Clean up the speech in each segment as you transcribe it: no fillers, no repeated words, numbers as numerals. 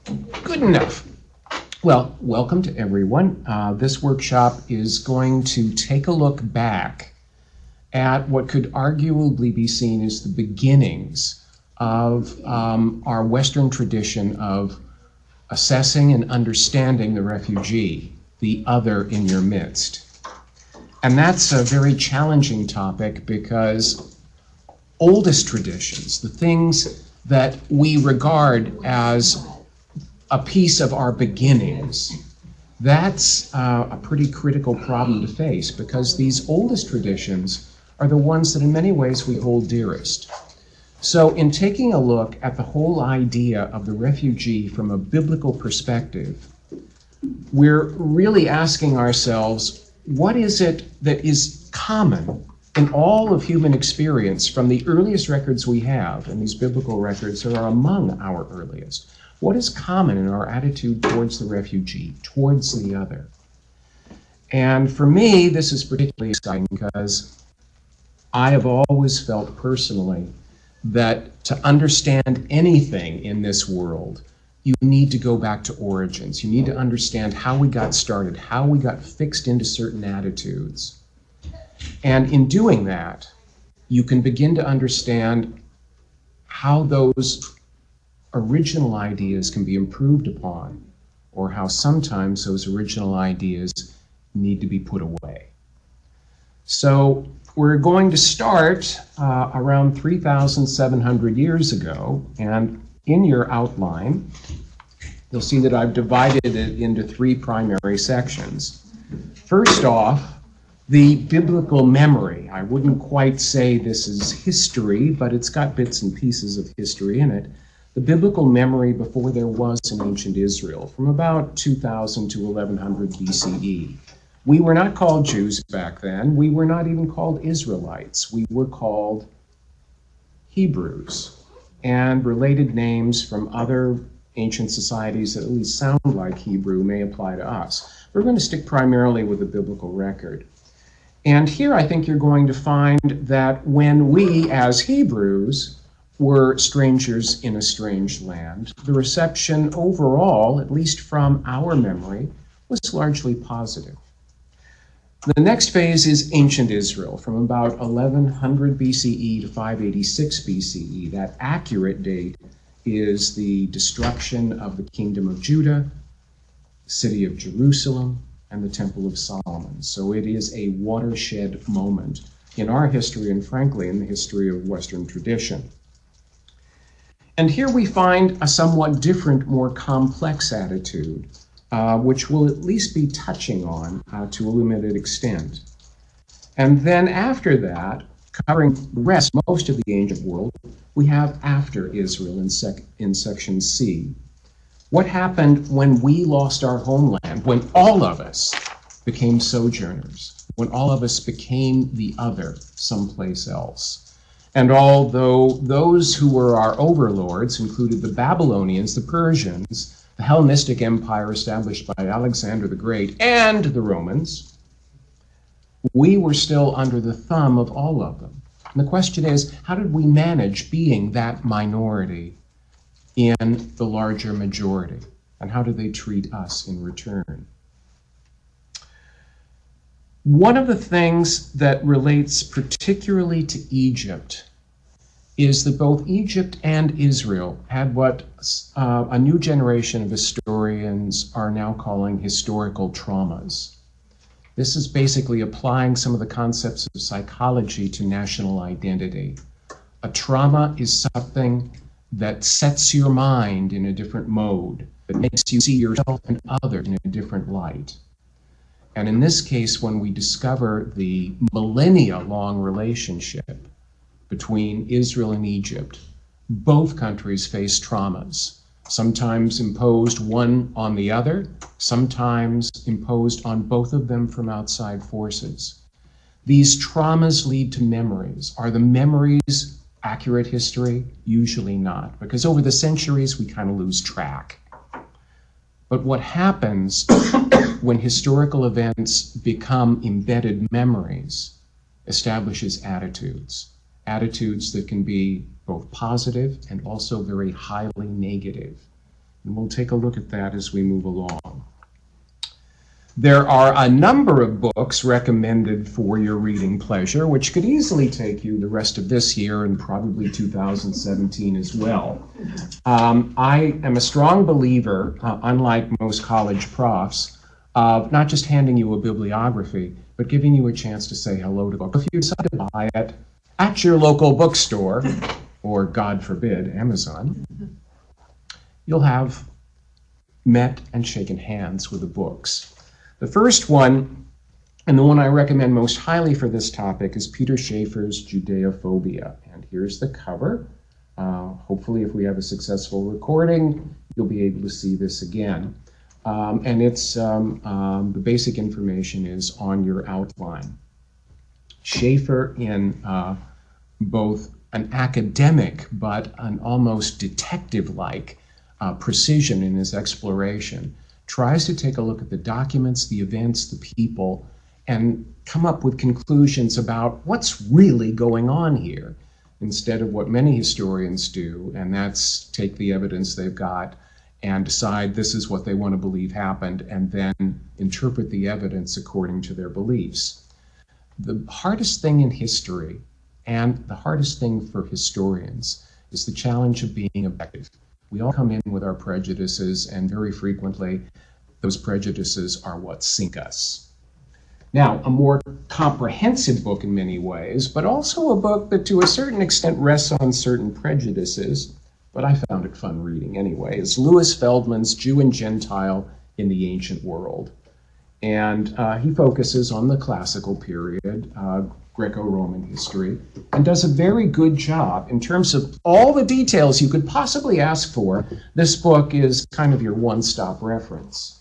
Good enough. Well, welcome to everyone. This workshop is going to take a look back at what could arguably be seen as the beginnings of our Western tradition of assessing and understanding the refugee, the other in your midst. And that's a very challenging topic because oldest traditions, the things that we regard as a piece of our beginnings, that's a pretty critical problem to face because these oldest traditions are the ones that in many ways we hold dearest. So in taking a look at the whole idea of the refugee from a biblical perspective, we're really asking ourselves, what is it that is common in all of human experience from the earliest records we have, and these biblical records are among our earliest? What is common in our attitude towards the refugee, towards the other? And for me, this is particularly exciting because I have always felt personally that to understand anything in this world, you need to go back to origins. You need to understand how we got started, how we got fixed into certain attitudes. And in doing that, you can begin to understand how those original ideas can be improved upon, or how sometimes those original ideas need to be put away. So we're going to start around 3,700 years ago, and in your outline, you'll see that I've divided it into three primary sections. First off, the biblical memory. I wouldn't quite say this is history, but it's got bits and pieces of history in it. The biblical memory before there was an ancient Israel, from about 2000 to 1100 BCE. We were not called Jews back then. We were not even called Israelites. We were called Hebrews, and related names from other ancient societies that at least sound like Hebrew may apply to us. We're going to stick primarily with the biblical record. And here I think you're going to find that when we, as Hebrews, were strangers in a strange land, the reception overall, at least from our memory, was largely positive. The next phase is ancient Israel, from about 1100 BCE to 586 BCE. That accurate date is the destruction of the kingdom of Judah, the city of Jerusalem, and the Temple of Solomon. So it is a watershed moment in our history and frankly in the history of Western tradition. And here we find a somewhat different, more complex attitude, which we'll at least be touching on to a limited extent. And then after that, covering the rest, most of the ancient world, we have after Israel in section C. What happened when we lost our homeland, when all of us became sojourners, when all of us became the other someplace else? And although those who were our overlords included the Babylonians, the Persians, the Hellenistic Empire established by Alexander the Great, and the Romans, we were still under the thumb of all of them. And the question is, how did we manage being that minority in the larger majority? And how do they treat us in return? One of the things that relates particularly to Egypt is that both Egypt and Israel had what a new generation of historians are now calling historical traumas. This is basically applying some of the concepts of psychology to national identity. A trauma is something that sets your mind in a different mode, that makes you see yourself and others in a different light. And in this case, when we discover the millennia-long relationship between Israel and Egypt, both countries face traumas, sometimes imposed one on the other, sometimes imposed on both of them from outside forces. These traumas lead to memories. Are the memories accurate history? Usually not, because over the centuries we kind of lose track. But what happens when historical events become embedded memories establishes attitudes that can be both positive and also very highly negative. And we'll take a look at that as we move along. There are a number of books recommended for your reading pleasure, which could easily take you the rest of this year and probably 2017 as well. I am a strong believer, unlike most college profs, of not just handing you a bibliography, but giving you a chance to say hello to the book. If you decide to buy it at your local bookstore, or God forbid, Amazon, you'll have met and shaken hands with the books. The first one, and the one I recommend most highly for this topic, is Peter Schaefer's Judeophobia. And here's the cover. Hopefully, if we have a successful recording, you'll be able to see this again. And it's the basic information is on your outline. Schaefer, in both an academic but an almost detective-like precision in his exploration, tries to take a look at the documents, the events, the people, and come up with conclusions about what's really going on here, instead of what many historians do, and that's take the evidence they've got and decide this is what they want to believe happened, and then interpret the evidence according to their beliefs. The hardest thing in history, and the hardest thing for historians, is the challenge of being objective. We all come in with our prejudices, and very frequently, those prejudices are what sink us. Now, a more comprehensive book in many ways, but also a book that to a certain extent rests on certain prejudices, but I found it fun reading anyway, is Louis Feldman's Jew and Gentile in the Ancient World. And he focuses on the classical period, Greco-Roman history, and does a very good job in terms of all the details you could possibly ask for. This book is kind of your one-stop reference.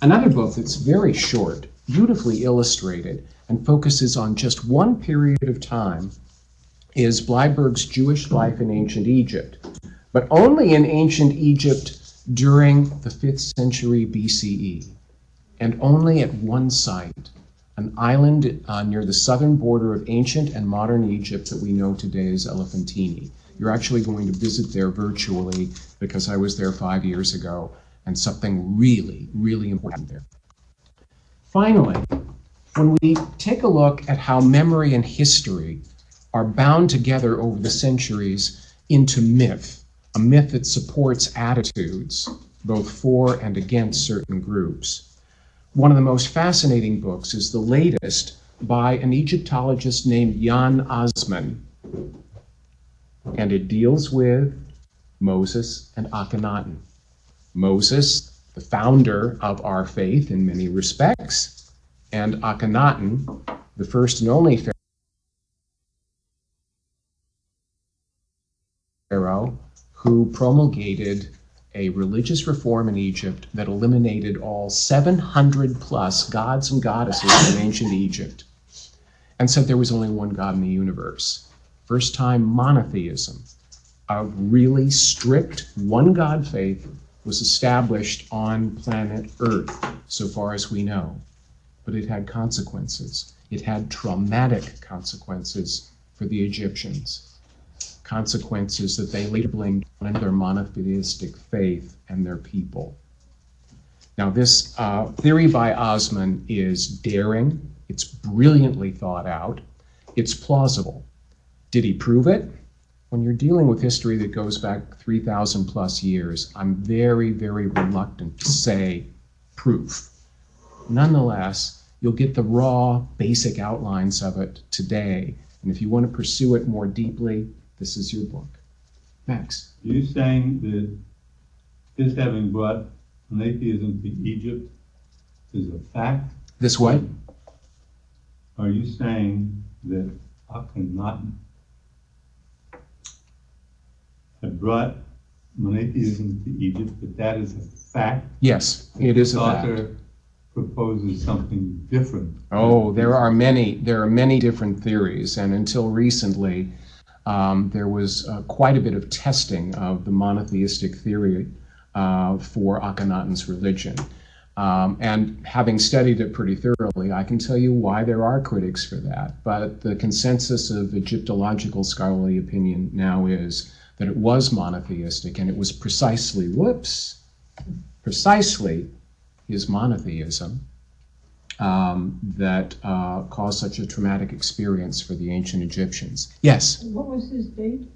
Another book that's very short, beautifully illustrated, and focuses on just one period of time is Bleiberg's Jewish Life in Ancient Egypt, but only in ancient Egypt during the 5th century BCE, and only at one site, an island near the southern border of ancient and modern Egypt that we know today as Elephantine. You're actually going to visit there virtually because I was there 5 years ago, and something really, really important there. Finally, when we take a look at how memory and history are bound together over the centuries into myth, a myth that supports attitudes, both for and against certain groups. One of the most fascinating books is the latest by an Egyptologist named Jan Osman, and it deals with Moses and Akhenaten. Moses, the founder of our faith in many respects, and Akhenaten, the first and only pharaoh who promulgated a religious reform in Egypt that eliminated all 700 plus gods and goddesses in ancient Egypt and said there was only one God in the universe. First time monotheism, a really strict one God faith, was established on planet Earth, so far as we know. But it had consequences. It had traumatic consequences for the Egyptians. Consequences that they later blamed on their monotheistic faith and their people. Now, this theory by Osman is daring, it's brilliantly thought out, it's plausible. Did he prove it? When you're dealing with history that goes back 3,000 plus years, I'm very, very reluctant to say proof. Nonetheless, you'll get the raw, basic outlines of it today. And if you want to pursue it more deeply, this is your book. Max. Are you saying that his having brought monotheism to Egypt is a fact? This what? Are you saying that Akhenaten had brought monotheism to Egypt, but that is a fact? Yes, it is a fact. The author proposes something different. Oh, there are many different theories, and until recently, there was quite a bit of testing of the monotheistic theory for Akhenaten's religion. And having studied it pretty thoroughly, I can tell you why there are critics for that. But the consensus of Egyptological scholarly opinion now is that it was monotheistic, and it was precisely his monotheism that caused such a traumatic experience for the ancient Egyptians. Yes? What was his date?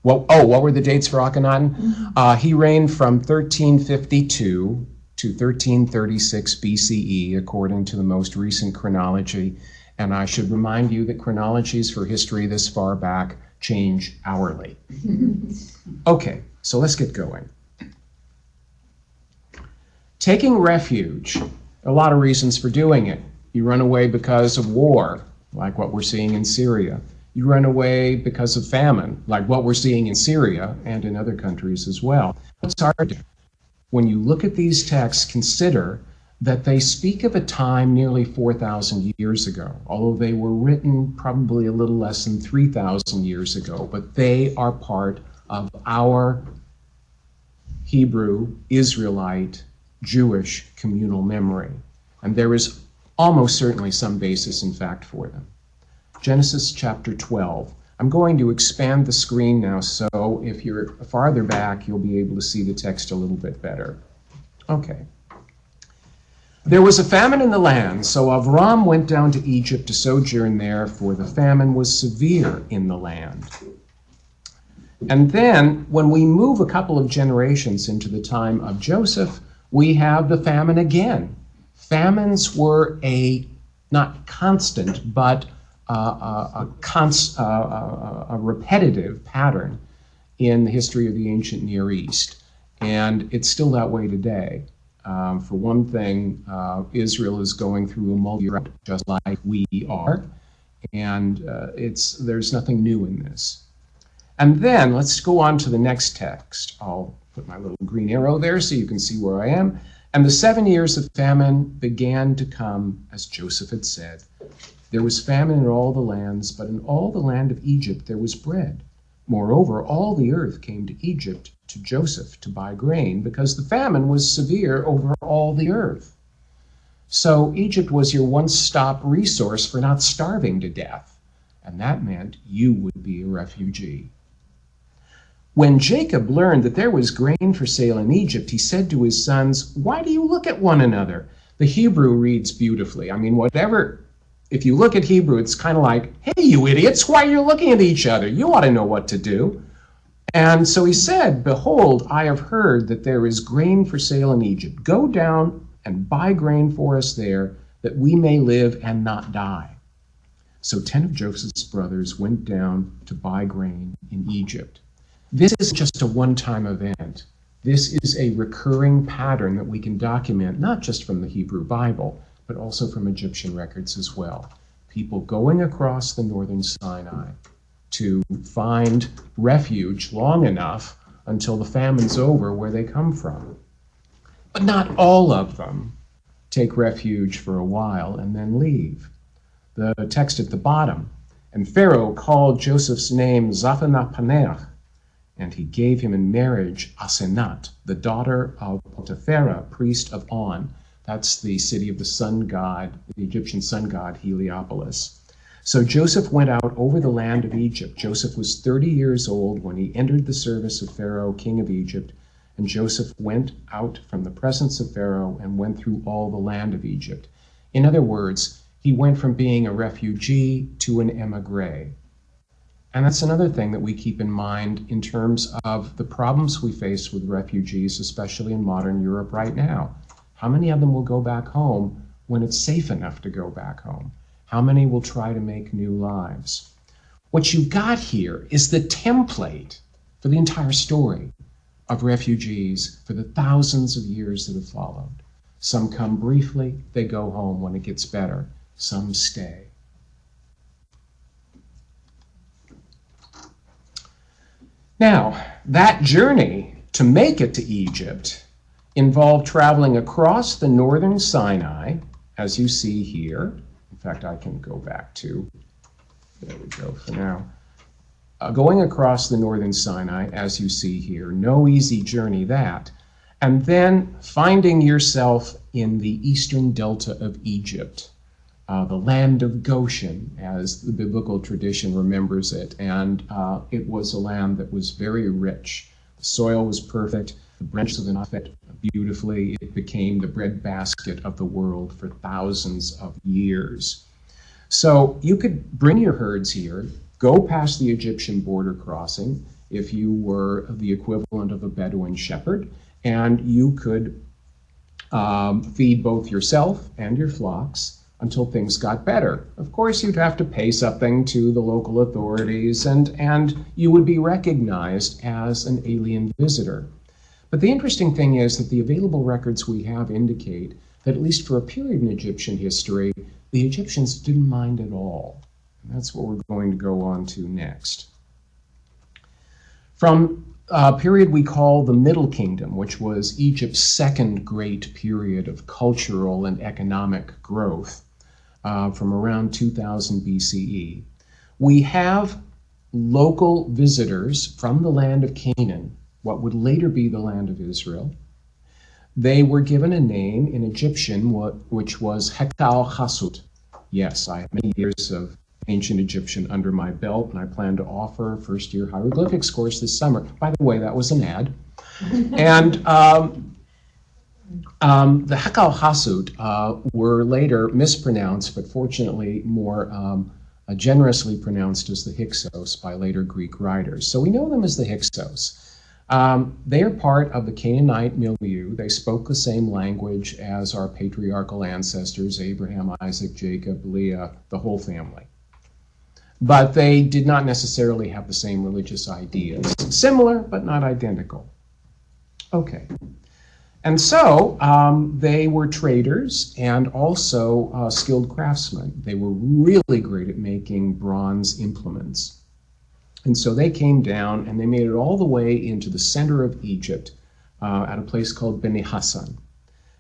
Well, what were the dates for Akhenaten? He reigned from 1352 to 1336 BCE, according to the most recent chronology. And I should remind you that chronologies for history this far back change hourly. Okay, so let's get going. Taking refuge, a lot of reasons for doing it. You run away because of war, like what we're seeing in Syria. You run away because of famine, like what we're seeing in Syria and in other countries as well. What's hard? When you look at these texts, consider that they speak of a time nearly 4,000 years ago, although they were written probably a little less than 3,000 years ago, but they are part of our Hebrew, Israelite, Jewish communal memory. And there is almost certainly some basis in fact for them. Genesis chapter 12. I'm going to expand the screen now, so if you're farther back, you'll be able to see the text a little bit better. Okay. There was a famine in the land, so Avram went down to Egypt to sojourn there, for the famine was severe in the land. And then, when we move a couple of generations into the time of Joseph, we have the famine again. Famines were not constant, but a repetitive pattern in the history of the ancient Near East. And it's still that way today. For one thing, Israel is going through a multi-year just like we are, and there's nothing new in this. And then let's go on to the next text. I'll put my little green arrow there so you can see where I am. And the 7 years of famine began to come, as Joseph had said. There was famine in all the lands, but in all the land of Egypt there was bread. Moreover, all the earth came to Egypt to Joseph to buy grain, because the famine was severe over all the earth. So Egypt was your one-stop resource for not starving to death, and that meant you would be a refugee. When Jacob learned that there was grain for sale in Egypt, he said to his sons, "Why do you look at one another?" The Hebrew reads beautifully. If you look at Hebrew, it's kind of like, "Hey, you idiots, why are you looking at each other? You ought to know what to do." And so he said, "Behold, I have heard that there is grain for sale in Egypt. Go down and buy grain for us there, that we may live and not die." So 10 of Joseph's brothers went down to buy grain in Egypt. This is just a one-time event. This is a recurring pattern that we can document, not just from the Hebrew Bible, but also from Egyptian records as well. People going across the northern Sinai to find refuge long enough until the famine's over where they come from. But not all of them take refuge for a while and then leave. The text at the bottom, "And Pharaoh called Joseph's name Zaphenath-paneah, and he gave him in marriage Asenat, the daughter of Potipharah, priest of On." That's the city of the sun god, the Egyptian sun god Heliopolis. So Joseph went out over the land of Egypt. Joseph was 30 years old when he entered the service of Pharaoh, king of Egypt. And Joseph went out from the presence of Pharaoh and went through all the land of Egypt. In other words, he went from being a refugee to an emigre. And that's another thing that we keep in mind in terms of the problems we face with refugees, especially in modern Europe right now. How many of them will go back home when it's safe enough to go back home? How many will try to make new lives? What you got here is the template for the entire story of refugees for the thousands of years that have followed. Some come briefly, they go home when it gets better. Some stay. Now, that journey to make it to Egypt involved traveling across the northern Sinai, as you see here. In fact, I can go back to, there we go for now. Going across the northern Sinai, as you see here, no easy journey that. And then finding yourself in the eastern delta of Egypt, the land of Goshen, as the biblical tradition remembers it. And it was a land that was very rich. The soil was perfect. The branches of the Nile fit beautifully. It became the breadbasket of the world for thousands of years. So you could bring your herds here, go past the Egyptian border crossing if you were the equivalent of a Bedouin shepherd, and you could feed both yourself and your flocks until things got better. Of course, you'd have to pay something to the local authorities, and you would be recognized as an alien visitor. But the interesting thing is that the available records we have indicate that, at least for a period in Egyptian history, the Egyptians didn't mind at all. And that's what we're going to go on to next. From a period we call the Middle Kingdom, which was Egypt's second great period of cultural and economic growth, from around 2000 BCE, we have local visitors from the land of Canaan, what would later be the land of Israel. They were given a name in Egyptian, which was Hekal Chasut. Yes, I have many years of ancient Egyptian under my belt, and I plan to offer a first-year hieroglyphics course this summer. By the way, that was an ad. And the Hekal Chasut were later mispronounced, but fortunately more generously pronounced as the Hyksos by later Greek writers. So we know them as the Hyksos. They are part of the Canaanite milieu. They spoke the same language as our patriarchal ancestors, Abraham, Isaac, Jacob, Leah, the whole family. But they did not necessarily have the same religious ideas. Similar, but not identical. Okay. And so they were traders and also skilled craftsmen. They were really great at making bronze implements. And so they came down and they made it all the way into the center of Egypt at a place called Beni Hassan.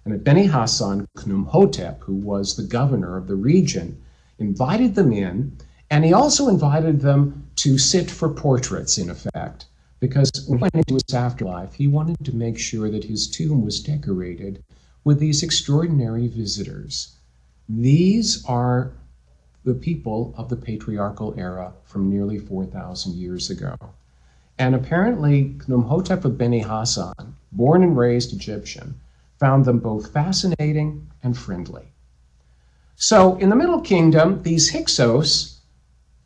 And at Beni Hassan, Khnumhotep, who was the governor of the region, invited them in, and he also invited them to sit for portraits, in effect, because when he went into his afterlife, he wanted to make sure that his tomb was decorated with these extraordinary visitors. These are the people of the patriarchal era from nearly 4,000 years ago. And apparently, Khnumhotep of Beni Hassan, born and raised Egyptian, found them both fascinating and friendly. So in the Middle Kingdom, these Hyksos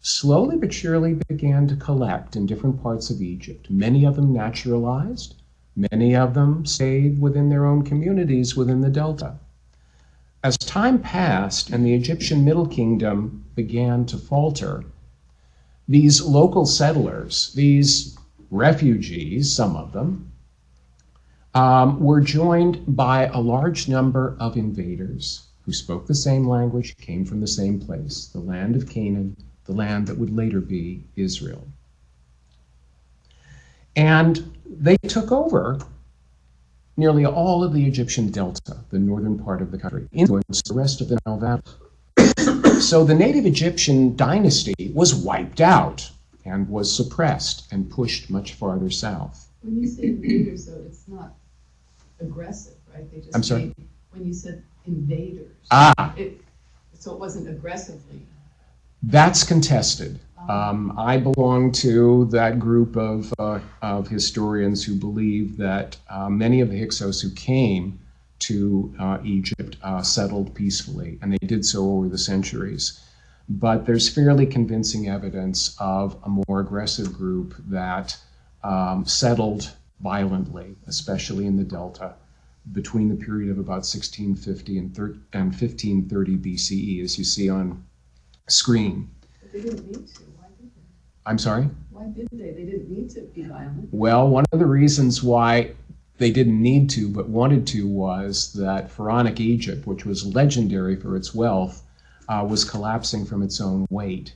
slowly but surely began to collect in different parts of Egypt. Many of them naturalized. Many of them stayed within their own communities within the Delta. As time passed and the Egyptian Middle Kingdom began to falter, these local settlers, these refugees, some of them, were joined by a large number of invaders who spoke the same language, came from the same place, the land of Canaan, the land that would later be Israel. And they took over nearly all of the Egyptian Delta, the northern part of the country, influenced the rest of the Nile Valley. So the native Egyptian dynasty was wiped out and was suppressed and pushed much farther south. When you say invaders, though, it's not aggressive, right? They just I'm sorry? When you said invaders, so it wasn't aggressively. That's contested. I belong to that group of historians who believe that many of the Hyksos who came to Egypt settled peacefully, and they did so over the centuries. But there's fairly convincing evidence of a more aggressive group that settled violently, especially in the Delta, between the period of about 1650 and 1530 BCE, as you see on screen. But they didn't need to. Why did they? I'm sorry? Why did they? They didn't need to be violent. Well, one of the reasons why they didn't need to but wanted to was that pharaonic Egypt, which was legendary for its wealth, was collapsing from its own weight.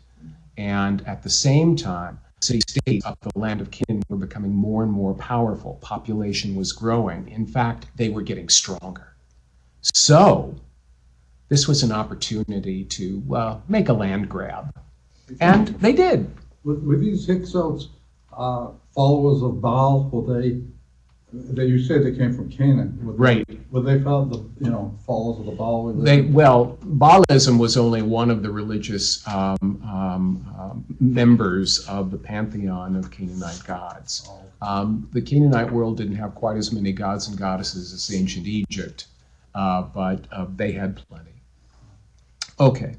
And at the same time, city-states of the land of Canaan were becoming more and more powerful. Population was growing. In fact, they were getting stronger. So this was an opportunity to make a land grab. And they did. Were these Hyksos followers of Baal? Were they That you said they came from Canaan. Right. Well, they found the, falls of the Baal. Baalism was only one of the religious members of the pantheon of Canaanite gods. The Canaanite world didn't have quite as many gods and goddesses as ancient Egypt, but they had plenty. Okay.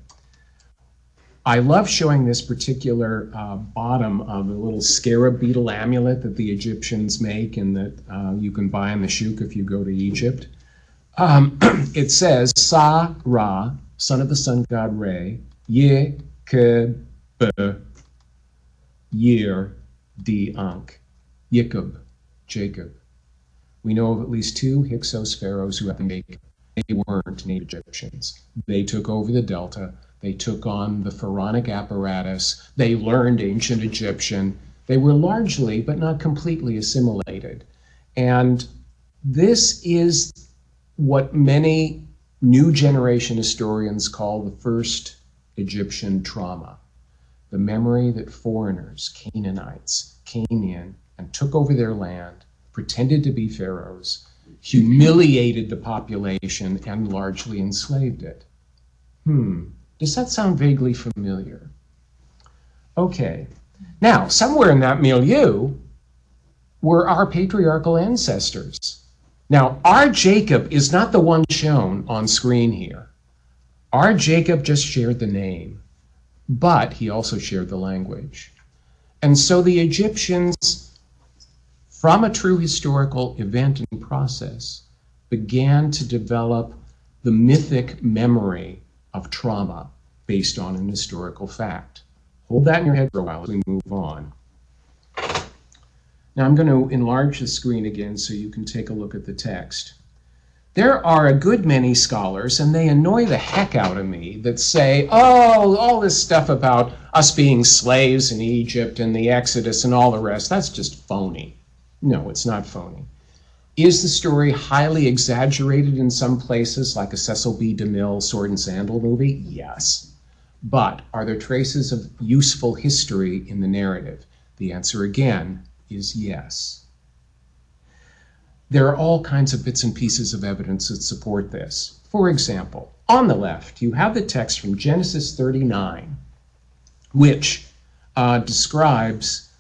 I love showing this particular bottom of the little scarab beetle amulet that the Egyptians make and that you can buy in the shuk if you go to Egypt. It says, Sa Ra, son of the sun god Re, Ye Ke Be Yir Di Ankh, Jacob. We know of at least two Hyksos pharaohs who have been naked. They weren't native Egyptians. They took over the Delta. They took on the pharaonic apparatus. They learned ancient Egyptian. They were largely, but not completely, assimilated. And this is what many new generation historians call the first Egyptian trauma. The memory that foreigners, Canaanites, came in and took over their land, pretended to be pharaohs, humiliated the population, and largely enslaved it. Does that sound vaguely familiar? Okay. Now, somewhere in that milieu were our patriarchal ancestors. Now, our Jacob is not the one shown on screen here. Our Jacob just shared the name, but he also shared the language. And so the Egyptians, from a true historical event and process, began to develop the mythic memory of trauma based on an historical fact. Hold that in your head for a while as we move on. Now I'm going to enlarge the screen again so you can take a look at the text. There are a good many scholars, and they annoy the heck out of me, that say, oh, all this stuff about us being slaves in Egypt and the Exodus and all the rest, that's just phony. No, it's not phony. Is the story highly exaggerated in some places, like a Cecil B. DeMille Sword and Sandal movie? Yes. But are there traces of useful history in the narrative? The answer again is yes. There are all kinds of bits and pieces of evidence that support this. For example, on the left, you have the text from Genesis 39, which describes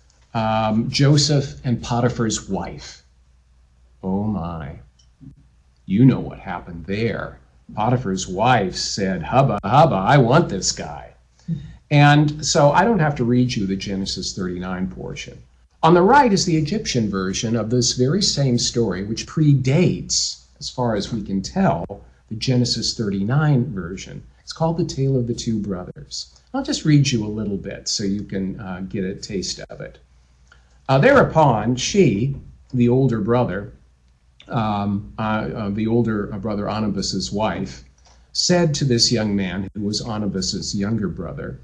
Joseph and Potiphar's wife. Oh my, you know what happened there. Potiphar's wife said, hubba, hubba, I want this guy. And so I don't have to read you the Genesis 39 portion. On the right is the Egyptian version of this very same story, which predates, as far as we can tell, the Genesis 39 version. It's called The Tale of the Two Brothers. I'll just read you a little bit so you can get a taste of it. Thereupon, she, the older brother, brother Onibus's wife, said to this young man, who was Onibus's younger brother,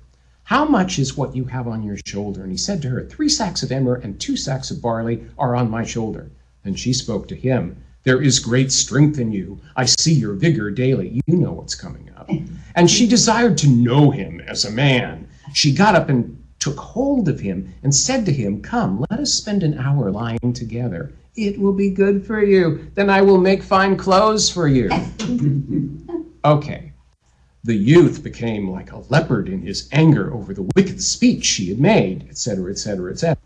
how much is what you have on your shoulder? And he said to her, 3 sacks of emmer and 2 sacks of barley are on my shoulder. And she spoke to him, there is great strength in you. I see your vigor daily. You know what's coming up. And she desired to know him as a man. She got up and took hold of him and said to him, come, let us spend an hour lying together. It will be good for you. Then I will make fine clothes for you. Okay. The youth became like a leopard in his anger over the wicked speech she had made, etc., etc., etc.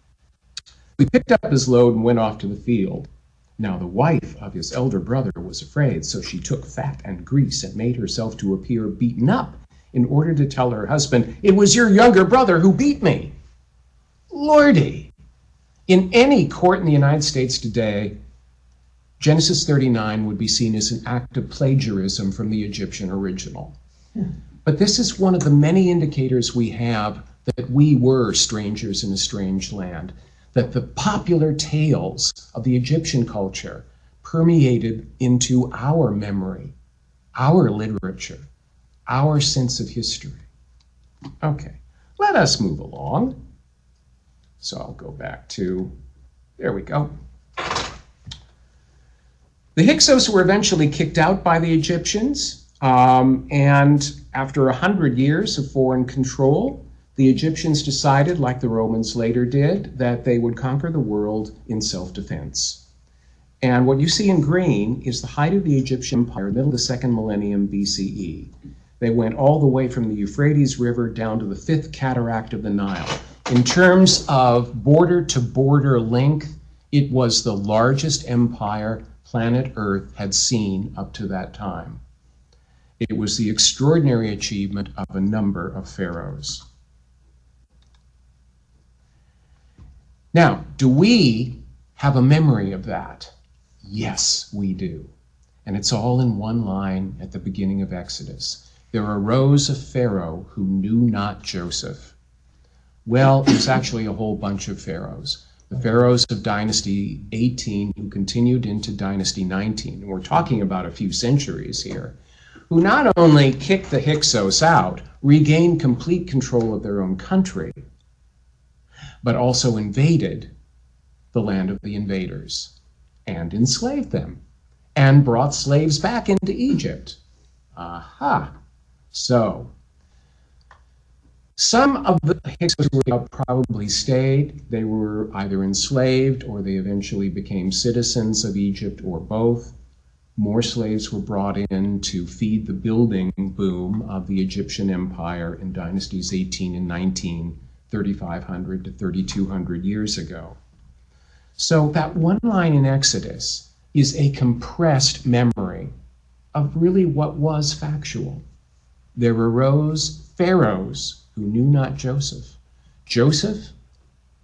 We picked up his load and went off to the field. Now the wife of his elder brother was afraid, so she took fat and grease and made herself to appear beaten up in order to tell her husband, it was your younger brother who beat me. Lordy! In any court in the United States today, Genesis 39 would be seen as an act of plagiarism from the Egyptian original. But this is one of the many indicators we have that we were strangers in a strange land, that the popular tales of the Egyptian culture permeated into our memory, our literature, our sense of history. Okay, let us move along. So I'll go back to, there we go. The Hyksos were eventually kicked out by the Egyptians, and after 100 years of foreign control, the Egyptians decided, like the Romans later did, that they would conquer the world in self-defense. And what you see in green is the height of the Egyptian Empire, middle of the second millennium BCE. They went all the way from the Euphrates River down to the fifth cataract of the Nile. In terms of border-to-border length, it was the largest empire planet Earth had seen up to that time. It was the extraordinary achievement of a number of pharaohs. Now, do we have a memory of that? Yes, we do. And it's all in one line at the beginning of Exodus. There arose a Pharaoh who knew not Joseph. Well, there's actually a whole bunch of pharaohs. The pharaohs of Dynasty 18 who continued into Dynasty 19, and we're talking about a few centuries here, who not only kicked the Hyksos out, regained complete control of their own country, but also invaded the land of the invaders and enslaved them and brought slaves back into Egypt. Aha. So, some of the Hyksos who probably stayed. They were either enslaved or they eventually became citizens of Egypt or both. More slaves were brought in to feed the building boom of the Egyptian Empire in Dynasties 18 and 19, 3,500 to 3,200 years ago. So that one line in Exodus is a compressed memory of really what was factual. There arose pharaohs who knew not Joseph. Joseph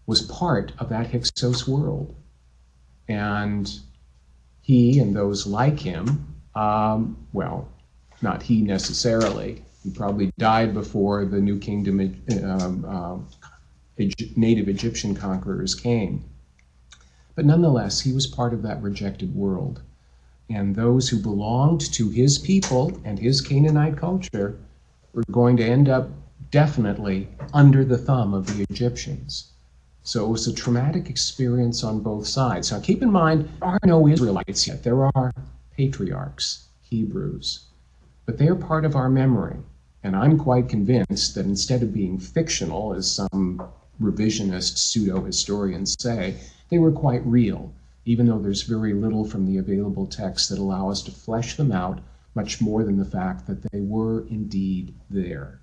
was part of that Hyksos world. And he and those like him, well, not he necessarily, he probably died before the New Kingdom native Egyptian conquerors came. But nonetheless, he was part of that rejected world. And those who belonged to his people and his Canaanite culture were going to end up definitely under the thumb of the Egyptians. So it was a traumatic experience on both sides. Now keep in mind, there are no Israelites yet. There are patriarchs, Hebrews, but they are part of our memory. And I'm quite convinced that instead of being fictional, as some revisionist pseudo-historians say, they were quite real, even though there's very little from the available texts that allow us to flesh them out, much more than the fact that they were indeed there.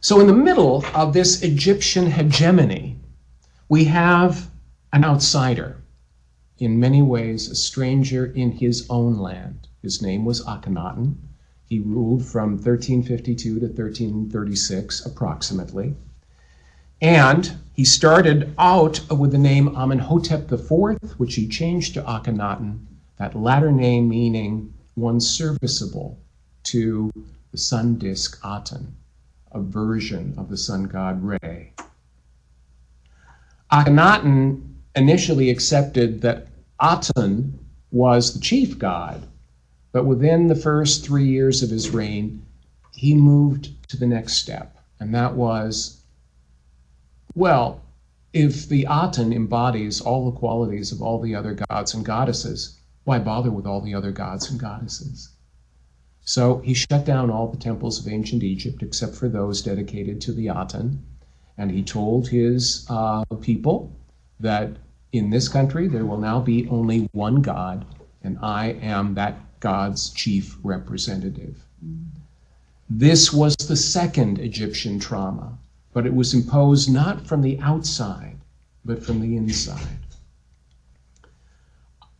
So in the middle of this Egyptian hegemony, we have an outsider, in many ways a stranger in his own land. His name was Akhenaten. He ruled from 1352 to 1336, approximately. And he started out with the name Amenhotep IV, which he changed to Akhenaten, that latter name meaning one serviceable to the sun disk Aten, a version of the sun god Re. Akhenaten initially accepted that Aten was the chief god, but within the first 3 years of his reign, he moved to the next step, and that was, well, if the Aten embodies all the qualities of all the other gods and goddesses, why bother with all the other gods and goddesses? So he shut down all the temples of ancient Egypt except for those dedicated to the Aten, and he told his people that in this country there will now be only one God, and I am that God's chief representative. This was the second Egyptian trauma, but it was imposed not from the outside, but from the inside.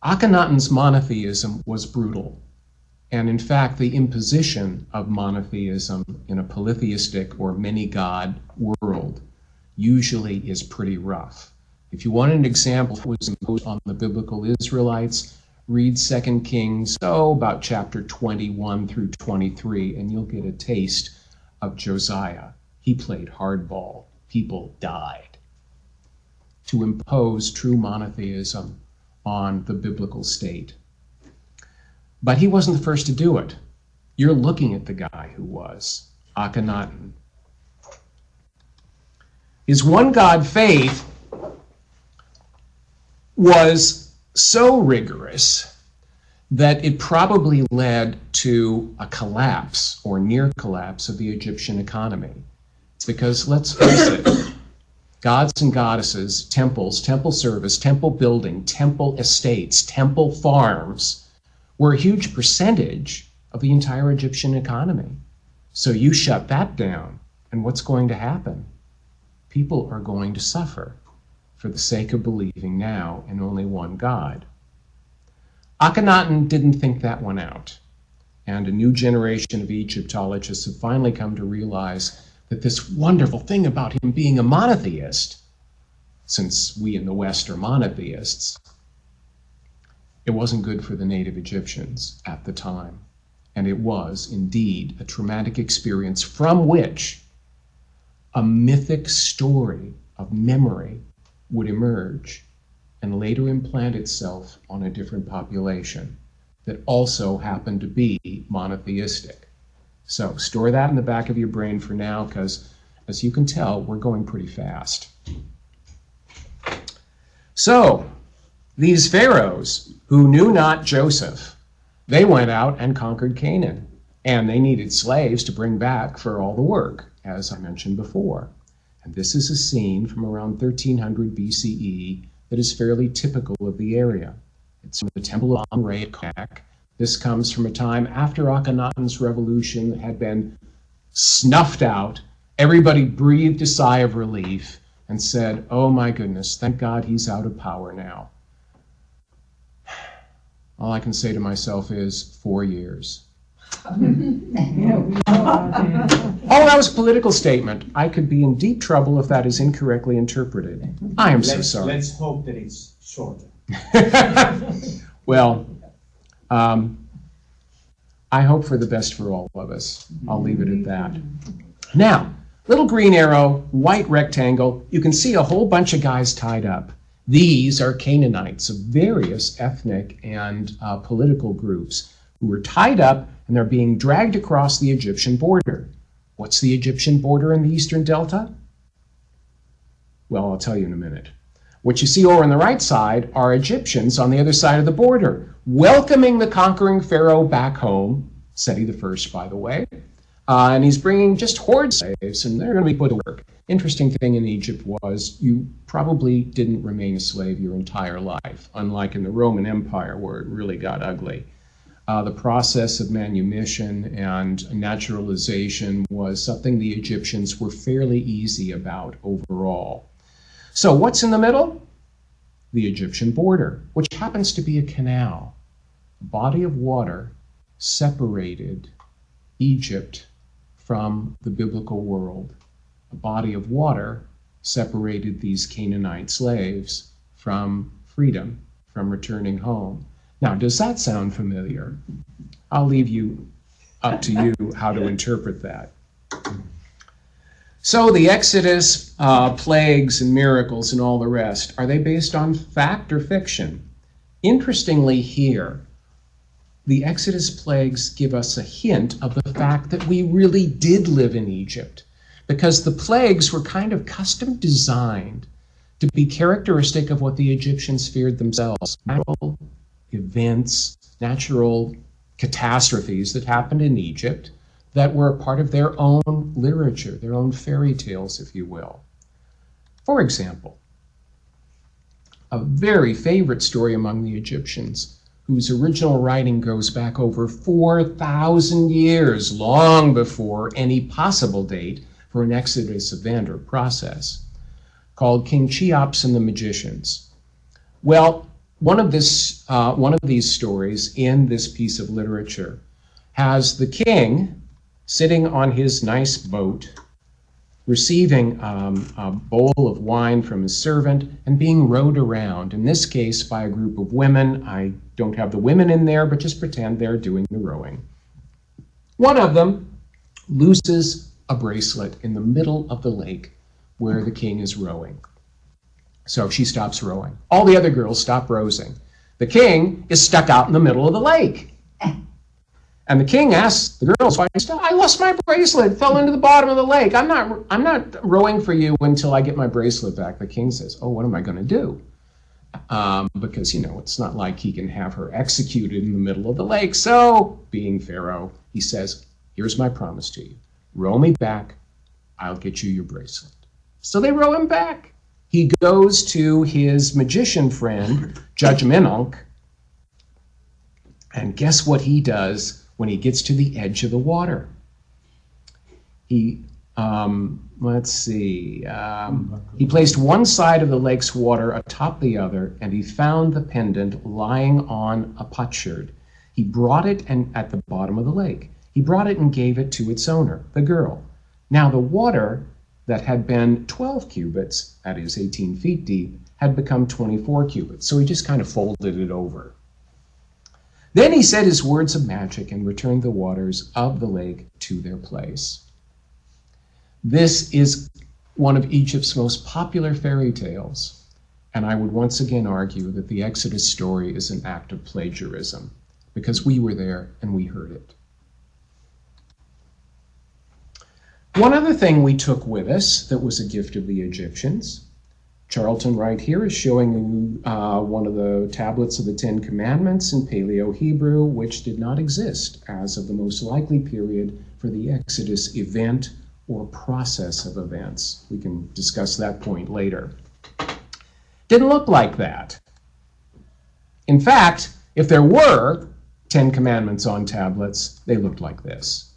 Akhenaten's monotheism was brutal, and in fact, the imposition of monotheism in a polytheistic or many-god world usually is pretty rough. If you want an example of what was imposed on the biblical Israelites, read 2 Kings, about chapter 21 through 23, and you'll get a taste of Josiah. He played hardball. People died to impose true monotheism on the biblical state. But he wasn't the first to do it. You're looking at the guy who was, Akhenaten. His one God faith was so rigorous that it probably led to a collapse or near collapse of the Egyptian economy. It's because, let's face it, Gods and goddesses, temples, temple service, temple building, temple estates, temple farms were a huge percentage of the entire Egyptian economy. So you shut that down, and what's going to happen? People are going to suffer for the sake of believing now in only one God. Akhenaten didn't think that one out, and a new generation of Egyptologists have finally come to realize that this wonderful thing about him being a monotheist, since we in the West are monotheists, it wasn't good for the native Egyptians at the time. And it was indeed a traumatic experience from which a mythic story of memory would emerge and later implant itself on a different population that also happened to be monotheistic. So store that in the back of your brain for now, because as you can tell, we're going pretty fast. So these pharaohs who knew not Joseph, they went out and conquered Canaan, and they needed slaves to bring back for all the work, as I mentioned before. And this is a scene from around 1300 BCE that is fairly typical of the area. It's from the Temple of Amun-Re at Karnak. This comes from a time after Akhenaten's revolution had been snuffed out. Everybody breathed a sigh of relief and said, oh my goodness, thank God he's out of power now. All I can say to myself is 4 years. Oh, that was a political statement. I could be in deep trouble if that is incorrectly interpreted. I am so sorry. Let's hope that it's shorter. Well, I hope for the best for all of us. I'll leave it at that. Now, little green arrow, white rectangle, you can see a whole bunch of guys tied up. These are Canaanites of various ethnic and political groups who were tied up and they're being dragged across the Egyptian border. What's the Egyptian border in the Eastern Delta? Well, I'll tell you in a minute. What you see over on the right side are Egyptians on the other side of the border, welcoming the conquering pharaoh back home, Seti I, by the way, and he's bringing just hordes of slaves, and they're going to be put to work. Interesting thing in Egypt was you probably didn't remain a slave your entire life, unlike in the Roman Empire where it really got ugly. The process of manumission and naturalization was something the Egyptians were fairly easy about overall. So what's in the middle? The Egyptian border, which happens to be a canal, a body of water separated Egypt from the biblical world. A body of water separated these Canaanite slaves from freedom, from returning home. Now, does that sound familiar? I'll leave you up to you how to interpret that. So the Exodus, plagues and miracles and all the rest, are they based on fact or fiction? Interestingly here, the Exodus plagues give us a hint of the fact that we really did live in Egypt, because the plagues were kind of custom designed to be characteristic of what the Egyptians feared themselves. Natural events, natural catastrophes that happened in Egypt that were part of their own literature, their own fairy tales, if you will. For example, a very favorite story among the Egyptians, whose original writing goes back over 4,000 years, long before any possible date for an Exodus event or process, called King Cheops and the Magicians. Well, one of these stories in this piece of literature has the king sitting on his nice boat, receiving a bowl of wine from his servant and being rowed around, in this case by a group of women. I don't have the women in there, but just pretend they're doing the rowing. One of them loses a bracelet in the middle of the lake where the king is rowing. So she stops rowing. All the other girls stop rowing. The king is stuck out in the middle of the lake. And the king asks the girls, "Why I lost my bracelet, fell into the bottom of the lake. I'm not rowing for you until I get my bracelet back." The king says, "Oh, what am I going to do?" Because, it's not like he can have her executed in the middle of the lake. So, being Pharaoh, he says, "Here's my promise to you. Row me back, I'll get you your bracelet." So they row him back. he goes to his magician friend, Judge Minonk, and guess what he does when he gets to the edge of the water? He, he placed one side of the lake's water atop the other, and he found the pendant lying on a potsherd. He brought it at the bottom of the lake. He brought it and gave it to its owner, the girl. Now the water that had been 12 cubits, that is 18 feet deep, had become 24 cubits. So he just kind of folded it over. Then he said his words of magic and returned the waters of the lake to their place. This is one of Egypt's most popular fairy tales, and I would once again argue that the Exodus story is an act of plagiarism, because we were there and we heard it. One other thing we took with us that was a gift of the Egyptians, Charlton right here is showing you one of the tablets of the Ten Commandments in Paleo-Hebrew, which did not exist as of the most likely period for the Exodus event or process of events. We can discuss that point later. Didn't look like that. In fact, if there were 10 Commandments on tablets, they looked like this.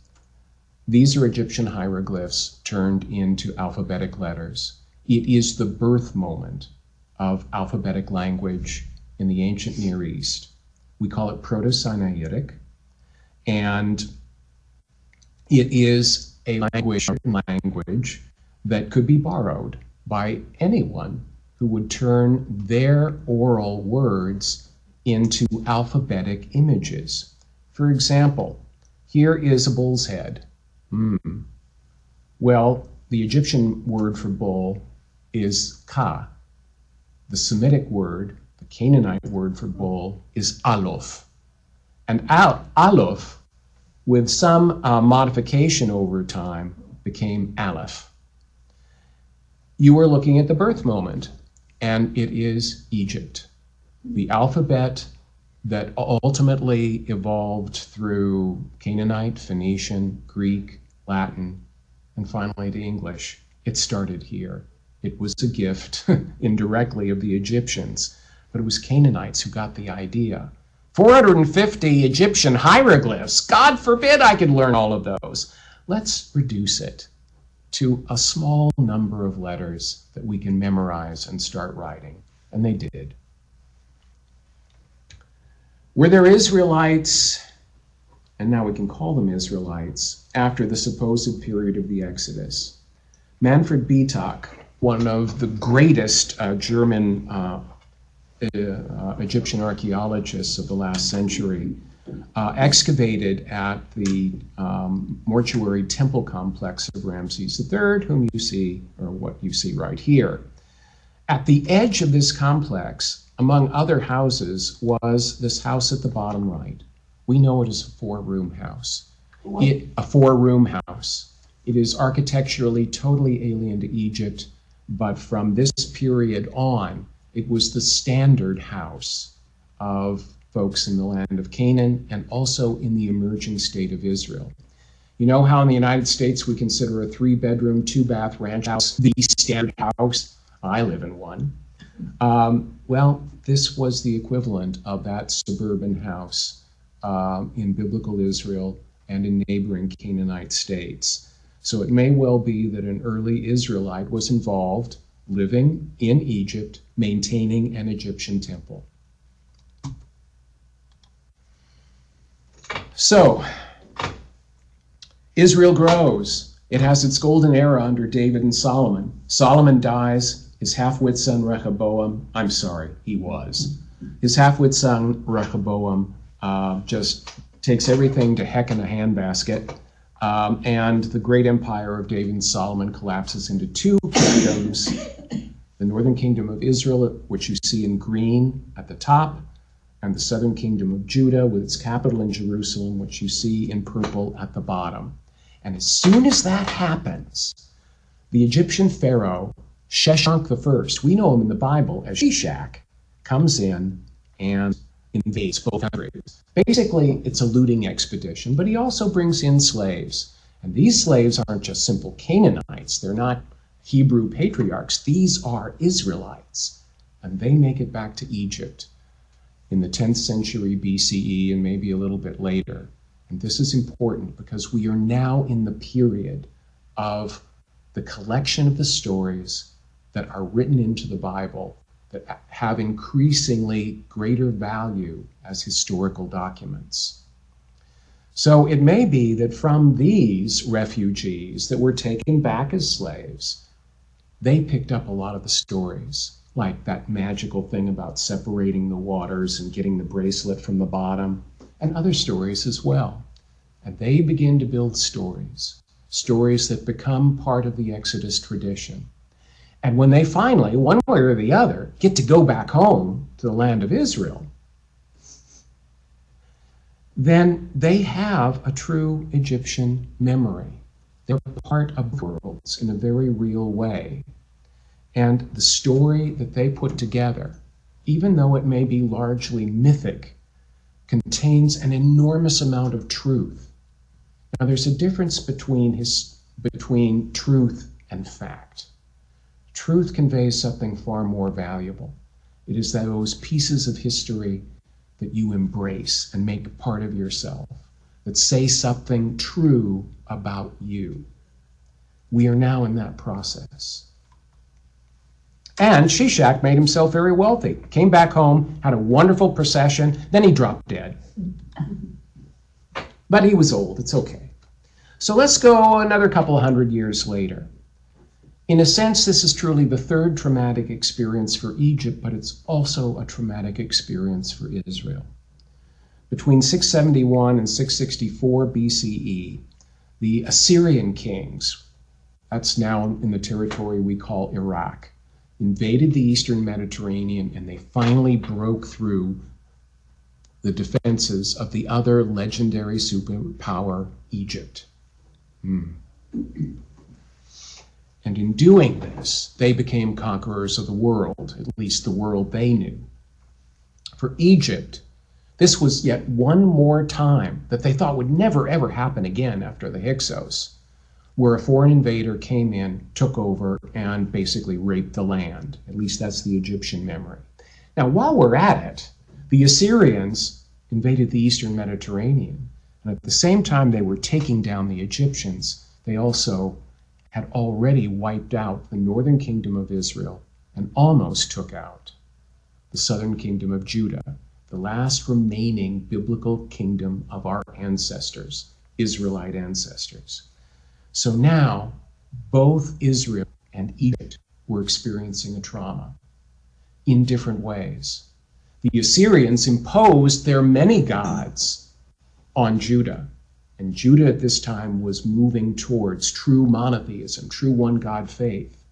These are Egyptian hieroglyphs turned into alphabetic letters. It is the birth moment of alphabetic language in the ancient Near East. We call it Proto-Sinaitic, and it is a language that could be borrowed by anyone who would turn their oral words into alphabetic images. For example, here is a bull's head. Well, the Egyptian word for bull is ka. The Semitic word, the Canaanite word for bull, is aleph. And aleph, with some modification over time, became aleph. You are looking at the birth moment, and it is Egypt. The alphabet that ultimately evolved through Canaanite, Phoenician, Greek, Latin, and finally to English. It started here. It was a gift, indirectly, of the Egyptians, but it was Canaanites who got the idea. 450 Egyptian hieroglyphs. God forbid I could learn all of those. Let's reduce it to a small number of letters that we can memorize and start writing. And they did. Were there Israelites, and now we can call them Israelites, after the supposed period of the Exodus? Manfred Bietak, one of the greatest German Egyptian archaeologists of the last century, excavated at the mortuary temple complex of Ramses III, whom you see, or what you see right here. At the edge of this complex, among other houses, was this house at the bottom right. We know it as a four-room house. A four-room house. It is architecturally totally alien to Egypt, but from this period on, it was the standard house of folks in the land of Canaan and also in the emerging state of Israel. You know how in the United States we consider a 3-bedroom, 2-bath ranch house the standard house? I live in one. Well, this was the equivalent of that suburban house in biblical Israel and in neighboring Canaanite states. So it may well be that an early Israelite was involved, living in Egypt, maintaining an Egyptian temple. So, Israel grows. It has its golden era under David and Solomon. Solomon dies. His half-wit son Rehoboam, his half-wit son Rehoboam just takes everything to heck in a handbasket, and the great empire of David and Solomon collapses into two kingdoms, the northern kingdom of Israel, which you see in green at the top, and the southern kingdom of Judah with its capital in Jerusalem, which you see in purple at the bottom. And as soon as that happens, the Egyptian pharaoh Sheshach I, we know him in the Bible as Shishak, comes in and invades both countries. Basically, it's a looting expedition, but he also brings in slaves. And these slaves aren't just simple Canaanites. They're not Hebrew patriarchs. These are Israelites, and they make it back to Egypt in the 10th century BCE and maybe a little bit later. And this is important because we are now in the period of the collection of the stories that are written into the Bible that have increasingly greater value as historical documents. So it may be that from these refugees that were taken back as slaves, they picked up a lot of the stories, like that magical thing about separating the waters and getting the bracelet from the bottom, and other stories as well. And they begin to build stories that become part of the Exodus tradition. And when they finally, one way or the other, get to go back home to the land of Israel, then they have a true Egyptian memory. They're part of worlds in a very real way. And the story that they put together, even though it may be largely mythic, contains an enormous amount of truth. Now, there's a difference between truth and fact. Truth conveys something far more valuable. It is those pieces of history that you embrace and make part of yourself, that say something true about you. We are now in that process. And Shishak made himself very wealthy, came back home, had a wonderful procession, then he dropped dead. But he was old, it's okay. So let's go another couple of hundred years later. In a sense, this is truly the third traumatic experience for Egypt, but it's also a traumatic experience for Israel. Between 671 and 664 BCE, the Assyrian kings, that's now in the territory we call Iraq, invaded the eastern Mediterranean, and they finally broke through the defenses of the other legendary superpower, Egypt. And in doing this, they became conquerors of the world, at least the world they knew. For Egypt, this was yet one more time that they thought would never ever happen again after the Hyksos, where a foreign invader came in, took over, and basically raped the land. At least that's the Egyptian memory. Now, while we're at it, the Assyrians invaded the eastern Mediterranean, and at the same time they were taking down the Egyptians, they also had already wiped out the northern kingdom of Israel and almost took out the southern kingdom of Judah, the last remaining biblical kingdom of our ancestors, Israelite ancestors. So now, both Israel and Egypt were experiencing a trauma in different ways. The Assyrians imposed their many gods on Judah, and Judah at this time was moving towards true monotheism, true one-God faith.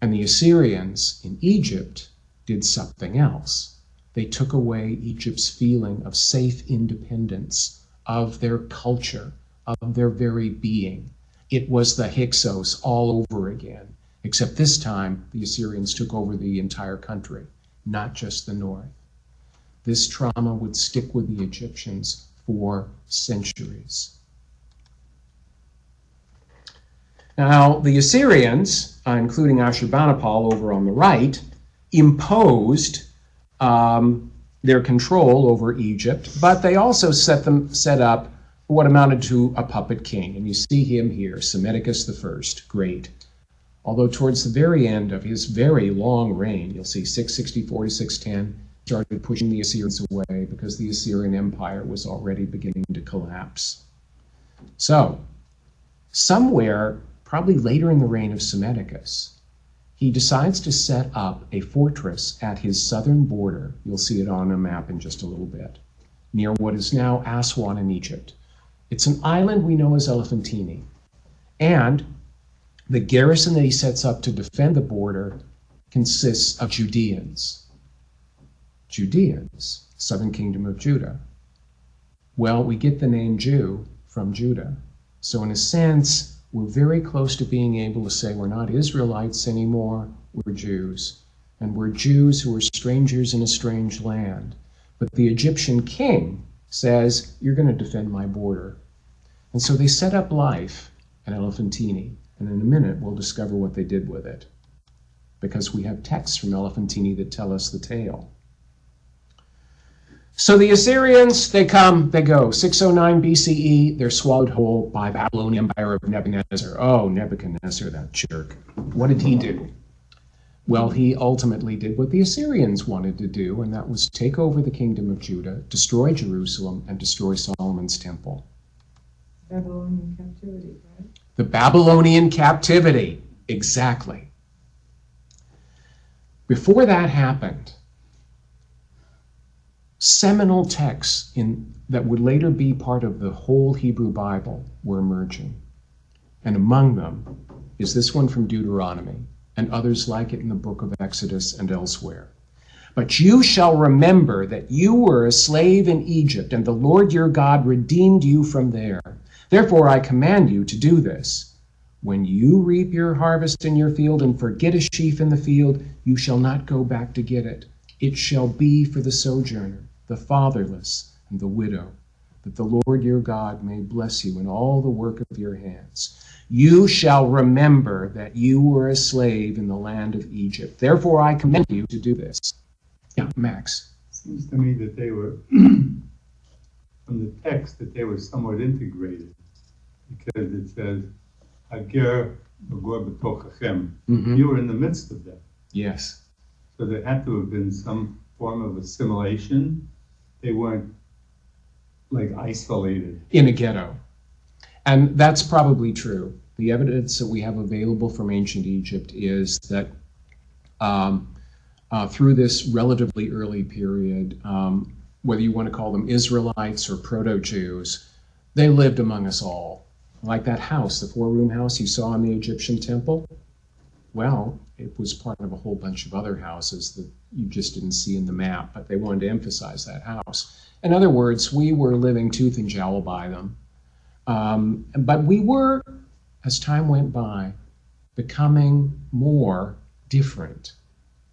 And the Assyrians in Egypt did something else. They took away Egypt's feeling of safe independence, of their culture, of their very being. It was the Hyksos all over again, except this time the Assyrians took over the entire country, not just the north. This trauma would stick with the Egyptians for centuries. Now, the Assyrians, including Ashurbanipal over on the right, imposed their control over Egypt, but they also set up what amounted to a puppet king. And you see him here, Psammetichus I, great. Although towards the very end of his very long reign, you'll see 664 to 610, started pushing the Assyrians away because the Assyrian Empire was already beginning to collapse. So, somewhere, probably later in the reign of Psammetichus, he decides to set up a fortress at his southern border. You'll see it on a map in just a little bit, near what is now Aswan in Egypt. It's an island we know as Elephantine. And the garrison that he sets up to defend the border consists of Judeans. Judeans, southern kingdom of Judah. Well, we get the name Jew from Judah. So in a sense, we're very close to being able to say we're not Israelites anymore, we're Jews. And we're Jews who are strangers in a strange land. But the Egyptian king says, you're going to defend my border. And so they set up life at Elephantine, And in a minute, we'll discover what they did with it, because we have texts from Elephantine that tell us the tale. So the Assyrians, they come, they go. 609 BCE, they're swallowed whole by Babylonian Empire of Nebuchadnezzar. Oh, Nebuchadnezzar, that jerk. What did he do? Well, he ultimately did what the Assyrians wanted to do, and that was take over the kingdom of Judah, destroy Jerusalem, and destroy Solomon's temple. Babylonian captivity, right? The Babylonian captivity, exactly. Before that happened, seminal texts that would later be part of the whole Hebrew Bible were emerging. And among them is this one from Deuteronomy, and others like it in the book of Exodus and elsewhere. But you shall remember that you were a slave in Egypt, and the Lord your God redeemed you from there. Therefore I command you to do this. When you reap your harvest in your field and forget a sheaf in the field, you shall not go back to get it. It shall be for the sojourner, the fatherless, and the widow, that the Lord your God may bless you in all the work of your hands. You shall remember that you were a slave in the land of Egypt. Therefore I command you to do this. Yeah, Max. Seems to me that they were, from the text, that they were somewhat integrated, because it says, Hager v'gor b'tochachem. You were in the midst of them. Yes. So there had to have been some form of assimilation. They weren't like isolated. In a ghetto. And that's probably true. The evidence that we have available from ancient Egypt is that through this relatively early period, whether you want to call them Israelites or proto-Jews, they lived among us all. Like that house, the four-room house you saw in the Egyptian temple, well, it was part of a whole bunch of other houses that you just didn't see in the map, but they wanted to emphasize that house. In other words, we were living tooth and jowl by them. But we were, as time went by, becoming more different.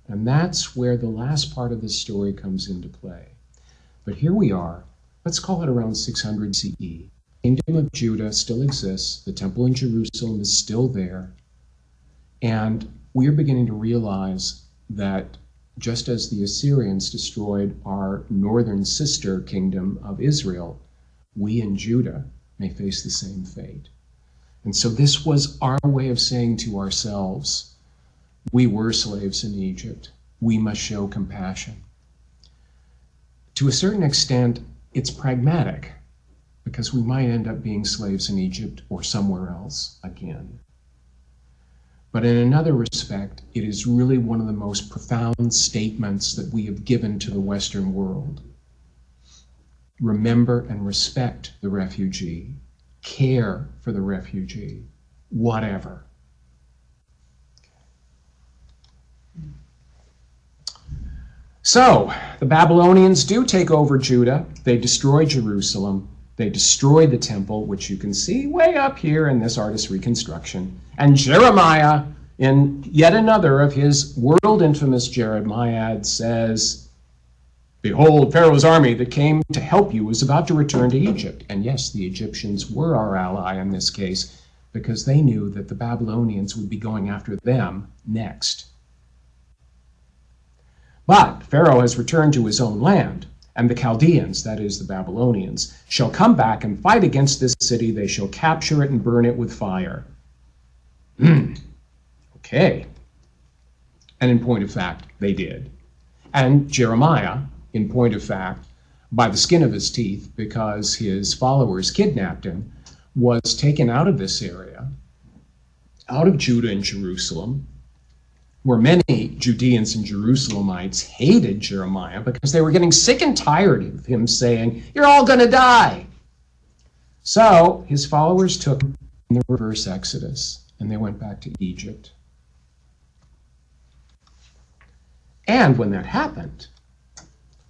And that's where the last part of this story comes into play. But here we are, let's call it around 600 CE. The kingdom of Judah still exists, the temple in Jerusalem is still there, and we are beginning to realize that just as the Assyrians destroyed our northern sister kingdom of Israel, we in Judah may face the same fate. And so this was our way of saying to ourselves, we were slaves in Egypt. We must show compassion. To a certain extent, it's pragmatic, because we might end up being slaves in Egypt or somewhere else again. But in another respect, it is really one of the most profound statements that we have given to the Western world. Remember and respect the refugee. Care for the refugee. Whatever. So, the Babylonians do take over Judah. They destroy Jerusalem. They destroy the temple, which you can see way up here in this artist's reconstruction. And Jeremiah, in yet another of his world-infamous Jeremiad, says, behold, Pharaoh's army that came to help you is about to return to Egypt. And yes, the Egyptians were our ally in this case, because they knew that the Babylonians would be going after them next. But Pharaoh has returned to his own land, and the Chaldeans, that is the Babylonians, shall come back and fight against this city. They shall capture it and burn it with fire. Okay. And in point of fact, they did. And Jeremiah, in point of fact, by the skin of his teeth, because his followers kidnapped him, was taken out of this area, out of Judah and Jerusalem, where many Judeans and Jerusalemites hated Jeremiah because they were getting sick and tired of him saying, you're all going to die. So his followers took him in the reverse exodus, and they went back to Egypt. And when that happened,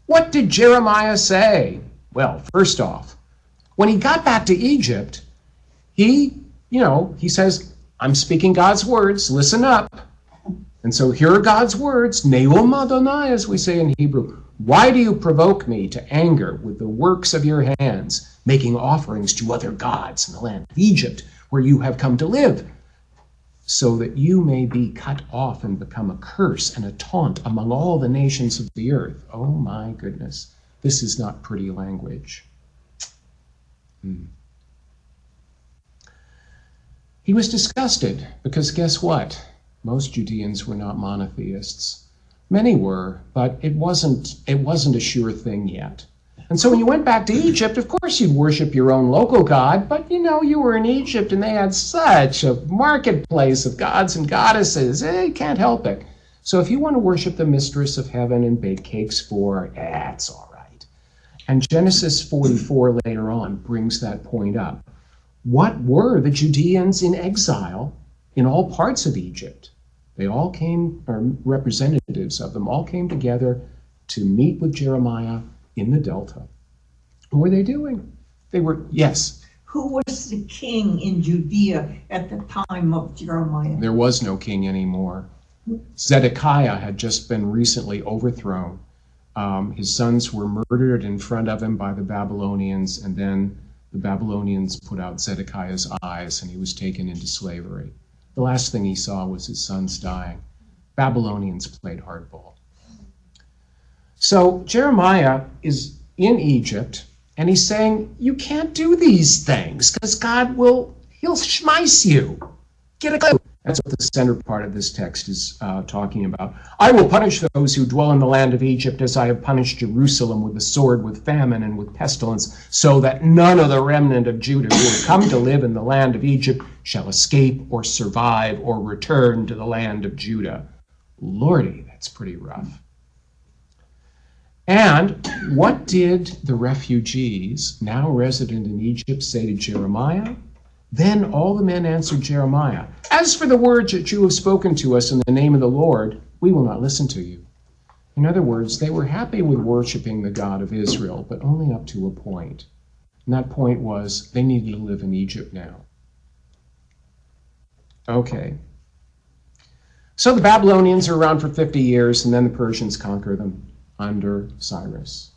what did Jeremiah say? Well, first off, when he got back to Egypt, he says, I'm speaking God's words, listen up. And so here are God's words, Ne'um Adonai, as we say in Hebrew. Why do you provoke me to anger with the works of your hands, making offerings to other gods in the land of Egypt, where you have come to live? so that you may be cut off and become a curse and a taunt among all the nations of the earth. Oh my goodness, this is not pretty language. He was disgusted because guess what? Most Judeans were not monotheists. Many were, but it wasn't a sure thing yet. And so when you went back to Egypt, of course you'd worship your own local god, but you were in Egypt and they had such a marketplace of gods and goddesses. You can't help it. So if you want to worship the mistress of heaven and bake cakes for her, it's all right. And Genesis 44 later on brings that point up. What were the Judeans in exile in all parts of Egypt? They all came, or representatives of them, all came together to meet with Jeremiah in the Delta. What were they doing? They were, yes? Who was the king in Judea at the time of Jeremiah? There was no king anymore. Zedekiah had just been recently overthrown. His sons were murdered in front of him by the Babylonians, and then the Babylonians put out Zedekiah's eyes and he was taken into slavery. The last thing he saw was his sons dying. Babylonians played hardball. So Jeremiah is in Egypt and he's saying, you can't do these things because God he'll schmice you. Get a clue. That's what the center part of this text is talking about. I will punish those who dwell in the land of Egypt as I have punished Jerusalem with the sword, with famine, and with pestilence, so that none of the remnant of Judah who have come to live in the land of Egypt shall escape or survive or return to the land of Judah. Lordy, that's pretty rough. And what did the refugees, now resident in Egypt, say to Jeremiah? Then all the men answered Jeremiah, as for the words that you have spoken to us in the name of the Lord, we will not listen to you. In other words, they were happy with worshiping the God of Israel, but only up to a point. And that point was they needed to live in Egypt now. Okay. So the Babylonians are around for 50 years, and then the Persians conquer them under Cyrus.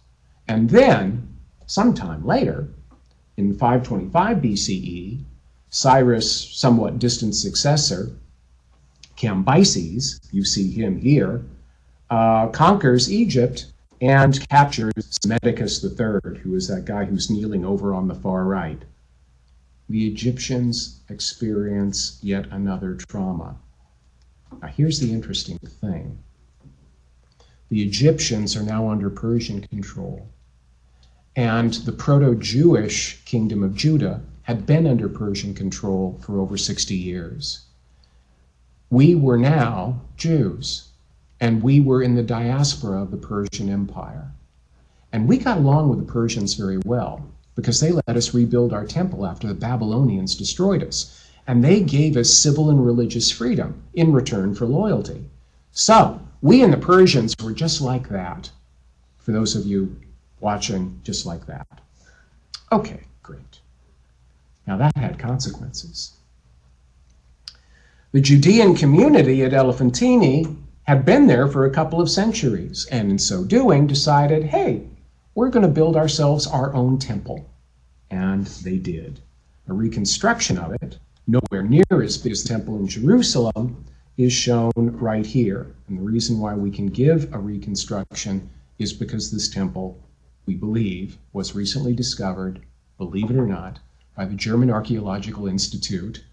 And then, sometime later, in 525 BCE, Cyrus' somewhat distant successor, Cambyses, you see him here, conquers Egypt and captures Psammetichus III, who is that guy who's kneeling over on the far right. The Egyptians experience yet another trauma. Now here's the interesting thing. The Egyptians are now under Persian control, and the proto-Jewish kingdom of Judah had been under Persian control for over 60 years. We were now Jews, and we were in the diaspora of the Persian Empire. And we got along with the Persians very well because they let us rebuild our temple after the Babylonians destroyed us. And they gave us civil and religious freedom in return for loyalty. So we and the Persians were just like that. For those of you watching, just like that. Okay, great. Now that had consequences. The Judean community at Elephantine had been there for a couple of centuries, and in so doing decided, hey, we're going to build ourselves our own temple. And they did. A reconstruction of it, nowhere near as big as the temple in Jerusalem, is shown right here. And the reason why we can give a reconstruction is because this temple, we believe, was recently discovered, believe it or not, by the German Archaeological Institute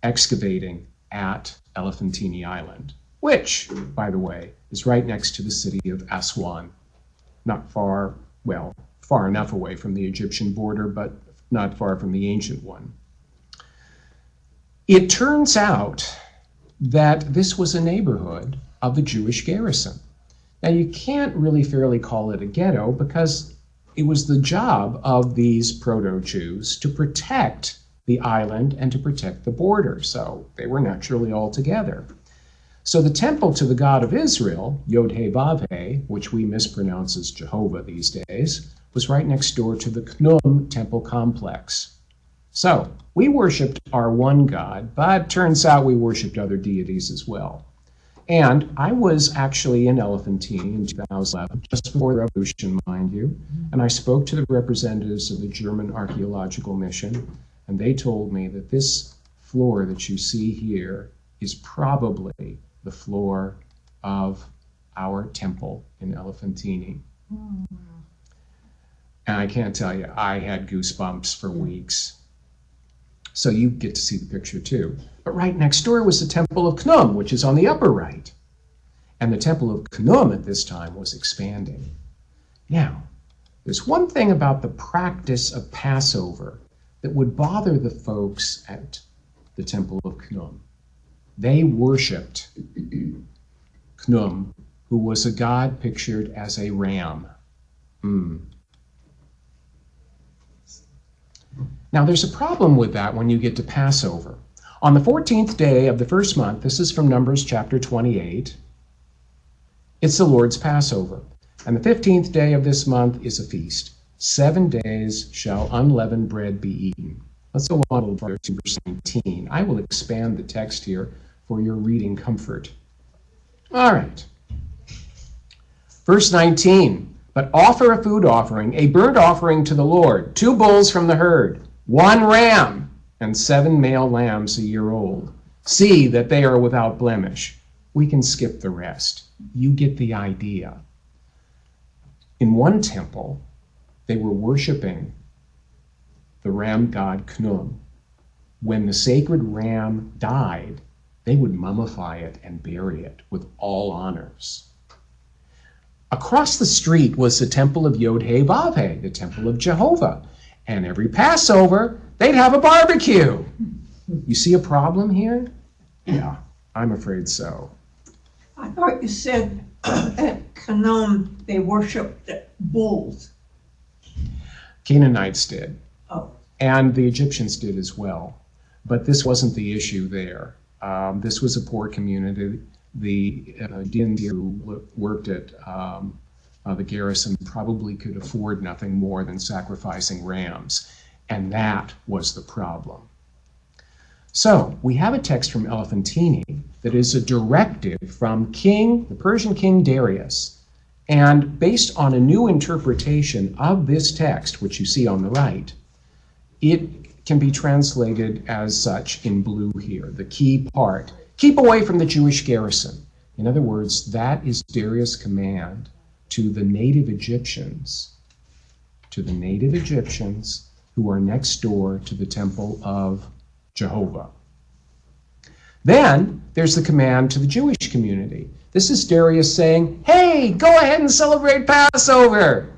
excavating at Elephantine Island, which, by the way, is right next to the city of Aswan. Not far, well, far enough away from the Egyptian border, but not far from the ancient one. It turns out that this was a neighborhood of the Jewish garrison. Now, you can't really fairly call it a ghetto because it was the job of these proto-Jews to protect the island and to protect the border, so they were naturally all together. So the temple to the God of Israel, Yod-Heh-Vav-Heh, which we mispronounce as Jehovah these days, was right next door to the Khnum temple complex. So we worshipped our one God, but turns out we worshipped other deities as well. And I was actually in Elephantine in 2011, just before the revolution, mind you, and I spoke to the representatives of the German Archaeological Mission, and they told me that this floor that you see here is probably the floor of our temple in Elephantine. And I can't tell you, I had goosebumps for weeks. So you get to see the picture too. But right next door was the Temple of Khnum, which is on the upper right. And the Temple of Khnum at this time was expanding. Now, there's one thing about the practice of Passover that would bother the folks at the Temple of Khnum. They worshipped Khnum, who was a god pictured as a ram. Now, there's a problem with that when you get to Passover. On the 14th day of the first month, this is from Numbers chapter 28, it's the Lord's Passover. And the 15th day of this month is a feast. 7 days shall unleavened bread be eaten. Let's go on a little further to verse 19. I will expand the text here for your reading comfort. All right. Verse 19. But offer a food offering, a burnt offering to the Lord, 2 bulls from the herd, 1 ram, and 7 male lambs a year old. See that they are without blemish. We can skip the rest. You get the idea. In one temple, they were worshiping the ram god Khnum. When the sacred ram died, they would mummify it and bury it with all honors. Across the street was the temple of Yod-Heh-Vav-Heh, the temple of Jehovah. And every Passover, they'd have a barbecue. You see a problem here? Yeah, I'm afraid so. I thought you said at Khnum they worshipped bulls. Canaanites did. Oh. And the Egyptians did as well. But this wasn't the issue there. This was a poor community. The Indians who worked at the garrison probably could afford nothing more than sacrificing rams. And that was the problem. So we have a text from Elephantine that is a directive from the Persian king Darius. And based on a new interpretation of this text, which you see on the right, it can be translated as such in blue here, the key part. Keep away from the Jewish garrison. In other words, that is Darius' command to the native Egyptians, who are next door to the temple of Jehovah. Then there's the command to the Jewish community. This is Darius saying, hey, go ahead and celebrate Passover.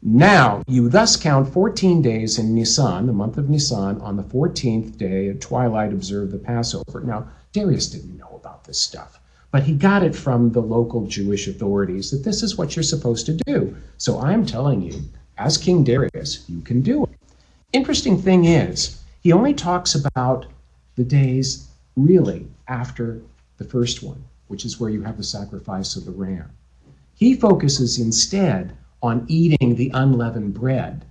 Now, you thus count 14 days in Nisan, the month of Nisan. On the 14th day at twilight, observe the Passover. Now, Darius didn't know about this stuff, but he got it from the local Jewish authorities that this is what you're supposed to do. So I'm telling you, as King Darius, you can do it. Interesting thing is, he only talks about the days really after the first one, which is where you have the sacrifice of the ram. He focuses instead on eating the unleavened bread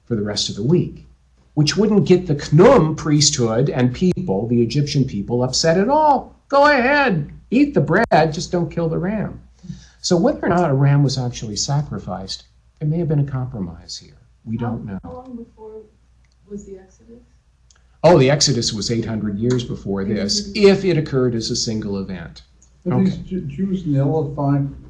for the rest of the week, which wouldn't get the Khnum priesthood and people, the Egyptian people, upset at all. Go ahead, eat the bread, just don't kill the ram. So whether or not a ram was actually sacrificed, there may have been a compromise here. We don't know. How long before was the Exodus? Oh, the Exodus was 800 years before this, if it occurred as a single event. But these Jews in the Elephantine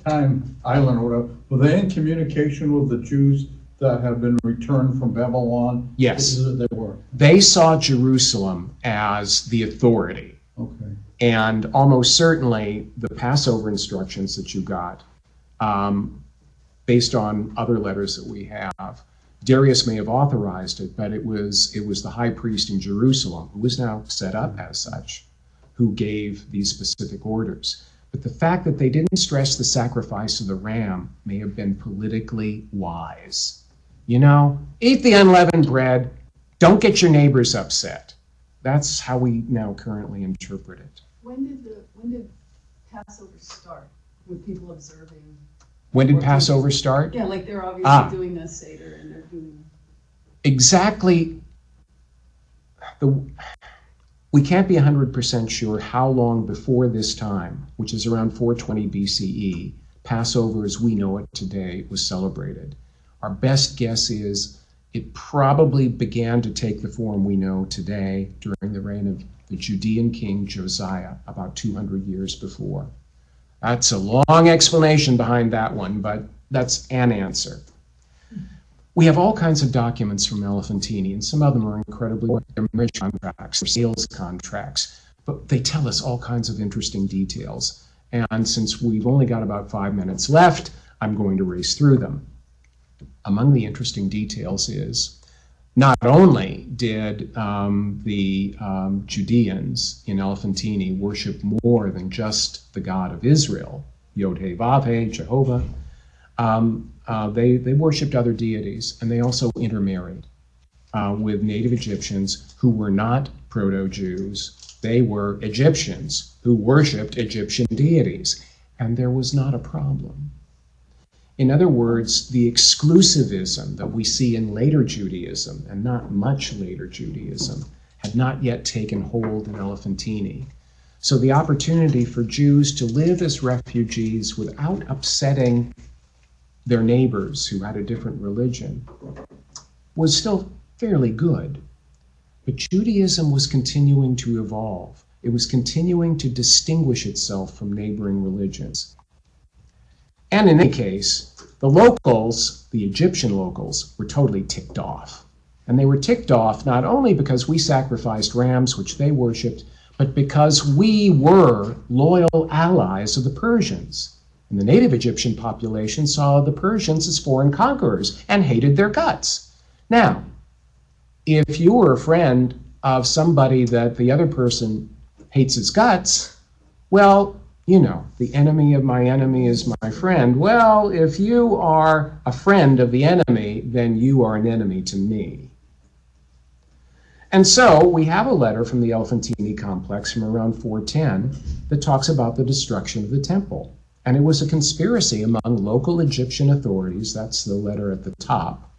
Island, or whatever, were they in communication with the Jews that have been returned from Babylon? Yes. They were. They saw Jerusalem as the authority. Okay. And almost certainly the Passover instructions that you got, based on other letters that we have, Darius may have authorized it, but it was the high priest in Jerusalem, who was now set up as such, who gave these specific orders. But the fact that they didn't stress the sacrifice of the ram may have been politically wise. You know, eat the unleavened bread, don't get your neighbors upset. That's how we now currently interpret it. When did Passover start? With people observing? When did Passover start? Yeah, like they're obviously doing the Seder and they're doing... Exactly. We can't be 100% sure how long before this time, which is around 420 BCE, Passover as we know it today was celebrated. Our best guess is it probably began to take the form we know today during the reign of the Judean king Josiah, about 200 years before. That's a long explanation behind that one, but that's an answer. We have all kinds of documents from Elephantine, and some of them are incredibly rich contracts or sales contracts, but they tell us all kinds of interesting details. And since we've only got about 5 minutes left, I'm going to race through them. Among the interesting details is, not only did the Judeans in Elephantine worship more than just the God of Israel, Yod-Heh-Vav-Heh, Jehovah, they worshipped other deities, and they also intermarried with native Egyptians who were not proto-Jews. They were Egyptians who worshipped Egyptian deities, and there was not a problem. In other words, the exclusivism that we see in later Judaism, and not much later Judaism, had not yet taken hold in Elephantine. So the opportunity for Jews to live as refugees without upsetting their neighbors who had a different religion was still fairly good. But Judaism was continuing to evolve. It was continuing to distinguish itself from neighboring religions. And in any case, the locals, the Egyptian locals, were totally ticked off. And they were ticked off not only because we sacrificed rams, which they worshipped, but because we were loyal allies of the Persians. And the native Egyptian population saw the Persians as foreign conquerors and hated their guts. Now, if you were a friend of somebody that the other person hates his guts, well, you know, the enemy of my enemy is my friend. Well, if you are a friend of the enemy, then you are an enemy to me. And so we have a letter from the Elephantine complex from around 410 that talks about the destruction of the temple. And it was a conspiracy among local Egyptian authorities, that's the letter at the top,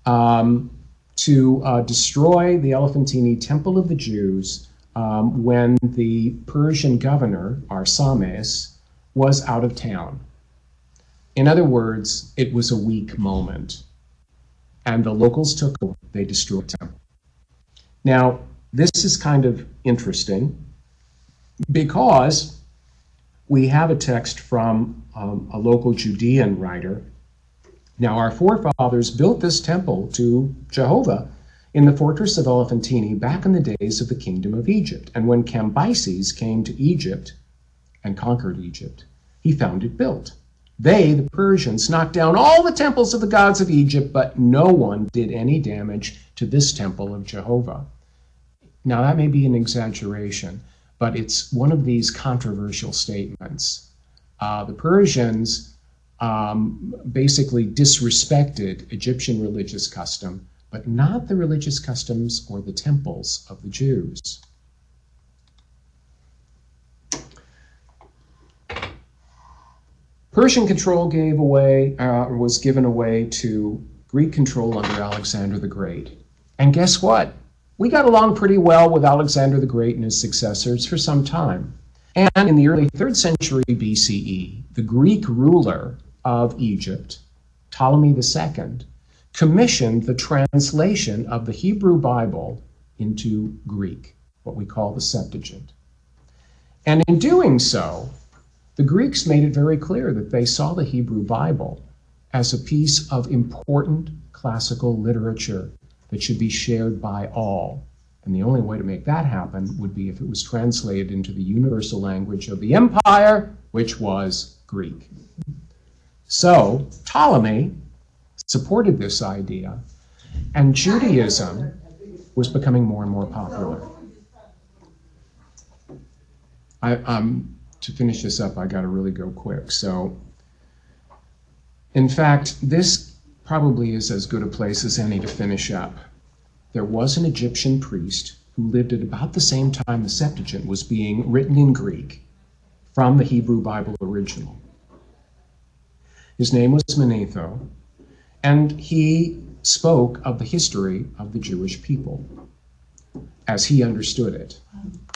to destroy the Elephantine temple of the Jews when the Persian governor, Arsames, was out of town. In other words, it was a weak moment. And the locals took over, they destroyed the temple. Now, this is kind of interesting because we have a text from a local Judean writer. Now, our forefathers built this temple to Jehovah in the fortress of Elephantine back in the days of the kingdom of Egypt. And when Cambyses came to Egypt and conquered Egypt, he found it built. They, the Persians, knocked down all the temples of the gods of Egypt, but no one did any damage to this temple of Jehovah. Now, that may be an exaggeration, but it's one of these controversial statements. The Persians basically disrespected Egyptian religious custom, but not the religious customs or the temples of the Jews. Persian control was given away to Greek control under Alexander the Great. And guess what? We got along pretty well with Alexander the Great and his successors for some time. And in the early 3rd century BCE, the Greek ruler of Egypt, Ptolemy II, commissioned the translation of the Hebrew Bible into Greek, what we call the Septuagint. And in doing so, the Greeks made it very clear that they saw the Hebrew Bible as a piece of important classical literature that should be shared by all. And the only way to make that happen would be if it was translated into the universal language of the empire, which was Greek. So Ptolemy supported this idea, and Judaism was becoming more and more popular. To finish this up, I got to really go quick. So, in fact, this probably is as good a place as any to finish up. There was an Egyptian priest who lived at about the same time the Septuagint was being written in Greek from the Hebrew Bible original. His name was Manetho, and he spoke of the history of the Jewish people as he understood it.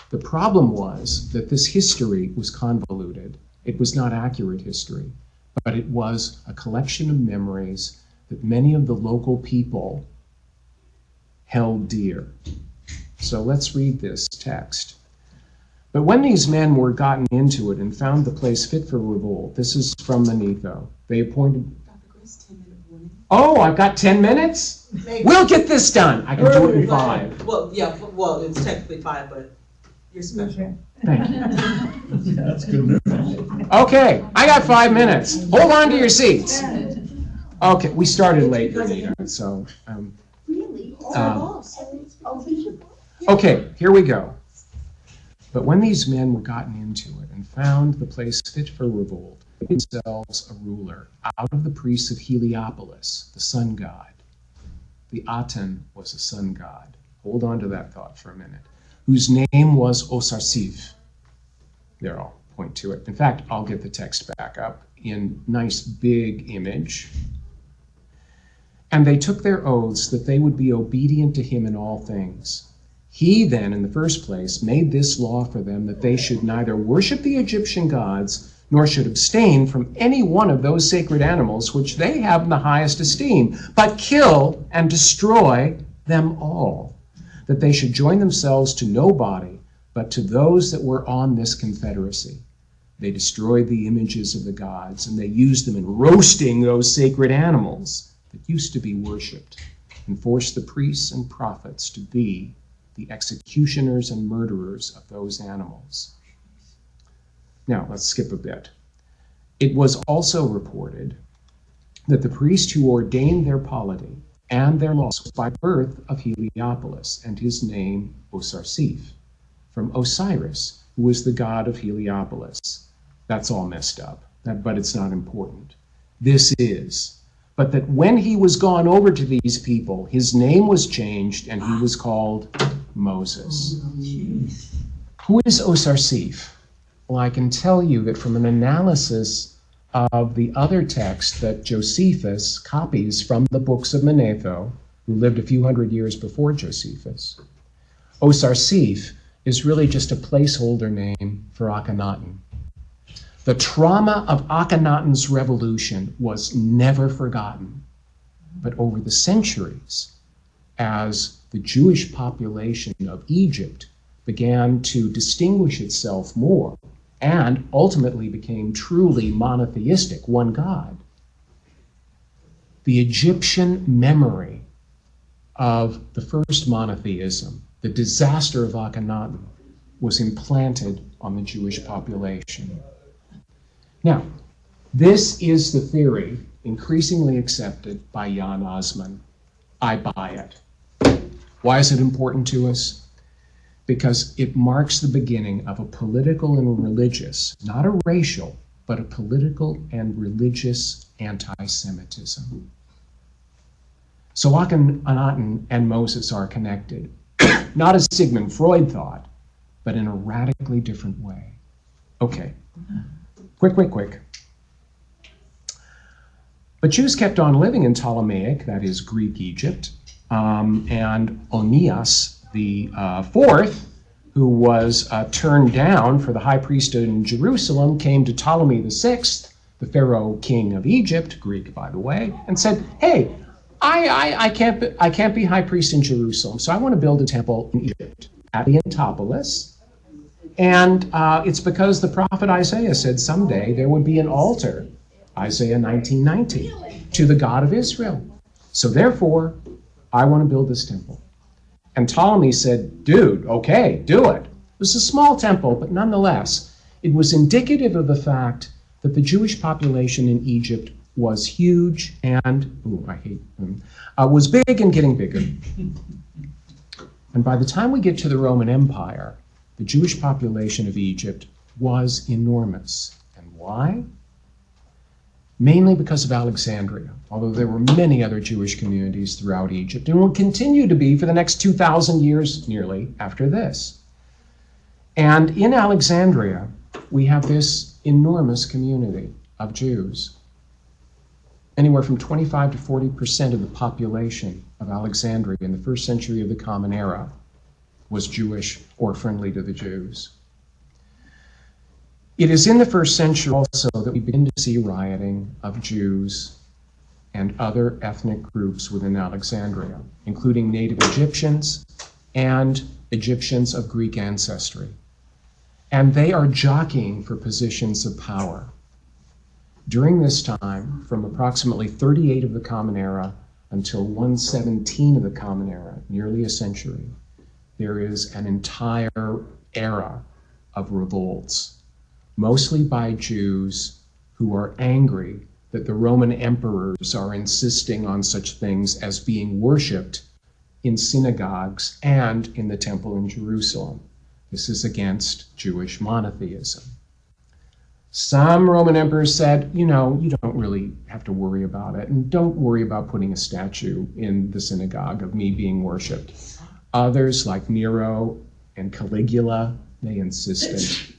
The problem was that this history was convoluted. It was not accurate history, but it was a collection of memories that many of the local people held dear. So let's read this text. But when these men were gotten into it and found the place fit for revolt, this is from Manetho, they appointed... Oh, I've got 10 minutes? Maybe. We'll get this done. I can do it in 5. Well, yeah, well, it's technically 5, but you're special. Thank you. That's good news. Okay, I got 5 minutes. Hold on to your seats. Okay, we started late, Renita, so... Really? Okay, here we go. But when these men were gotten into it and found the place fit for revolt, they made themselves a ruler out of the priests of Heliopolis, the sun god. The Aten was a sun god. Hold on to that thought for a minute. Whose name was Osarsif. There, I'll point to it. In fact, I'll get the text back up in nice big image. And they took their oaths that they would be obedient to him in all things. He then, in the first place, made this law for them that they should neither worship the Egyptian gods, nor should abstain from any one of those sacred animals which they have in the highest esteem, but kill and destroy them all, that they should join themselves to no body, but to those that were on this confederacy. They destroyed the images of the gods, and they used them in roasting those sacred animals that used to be worshipped, and forced the priests and prophets to be the executioners and murderers of those animals. Now, let's skip a bit. It was also reported that the priest who ordained their polity and their laws was by birth of Heliopolis, and his name Osarsif, from Osiris, who was the god of Heliopolis. That's all messed up, but it's not important. This is. But that when he was gone over to these people, his name was changed, and he was called Moses. Who is Osarsif? Well, I can tell you that from an analysis of the other text that Josephus copies from the books of Manetho, who lived a few hundred years before Josephus, Osarsif is really just a placeholder name for Akhenaten. The trauma of Akhenaten's revolution was never forgotten, but over the centuries, as the Jewish population of Egypt began to distinguish itself more and ultimately became truly monotheistic, one God, the Egyptian memory of the first monotheism, the disaster of Akhenaten, was implanted on the Jewish population. Now, this is the theory increasingly accepted by Jan Osman. I buy it. Why is it important to us? Because it marks the beginning of a political and religious, not a racial, but a political and religious anti-Semitism. So Akhenaten and Moses are connected, not as Sigmund Freud thought, but in a radically different way. Okay. Quick. But Jews kept on living in Ptolemaic, that is Greek Egypt, and Onias the fourth, who was turned down for the high priesthood in Jerusalem, came to Ptolemy the sixth, the Pharaoh king of Egypt, Greek by the way, and said, hey, I can't be high priest in Jerusalem, so I want to build a temple in Egypt at the Antipolis. And it's because the prophet Isaiah said someday there would be an altar, Isaiah 19:19, to the God of Israel. So therefore, I want to build this temple. And Ptolemy said, dude, okay, do it. It was a small temple, but nonetheless, it was indicative of the fact that the Jewish population in Egypt was huge and, was big and getting bigger. And by the time we get to the Roman Empire, the Jewish population of Egypt was enormous. And why? Mainly because of Alexandria, although there were many other Jewish communities throughout Egypt and will continue to be for the next 2,000 years nearly after this. And in Alexandria, we have this enormous community of Jews. Anywhere from 25 to 40% of the population of Alexandria in the first century of the Common Era was Jewish or friendly to the Jews. It is in the first century also that we begin to see rioting of Jews and other ethnic groups within Alexandria, including native Egyptians and Egyptians of Greek ancestry. And they are jockeying for positions of power. During this time, from approximately 38 of the Common Era until 117 of the Common Era, nearly a century, there is an entire era of revolts, mostly by Jews who are angry that the Roman emperors are insisting on such things as being worshipped in synagogues and in the temple in Jerusalem. This is against Jewish monotheism. Some Roman emperors said, you know, you don't really have to worry about it, and don't worry about putting a statue in the synagogue of me being worshipped. Others, like Nero and Caligula, they insisted.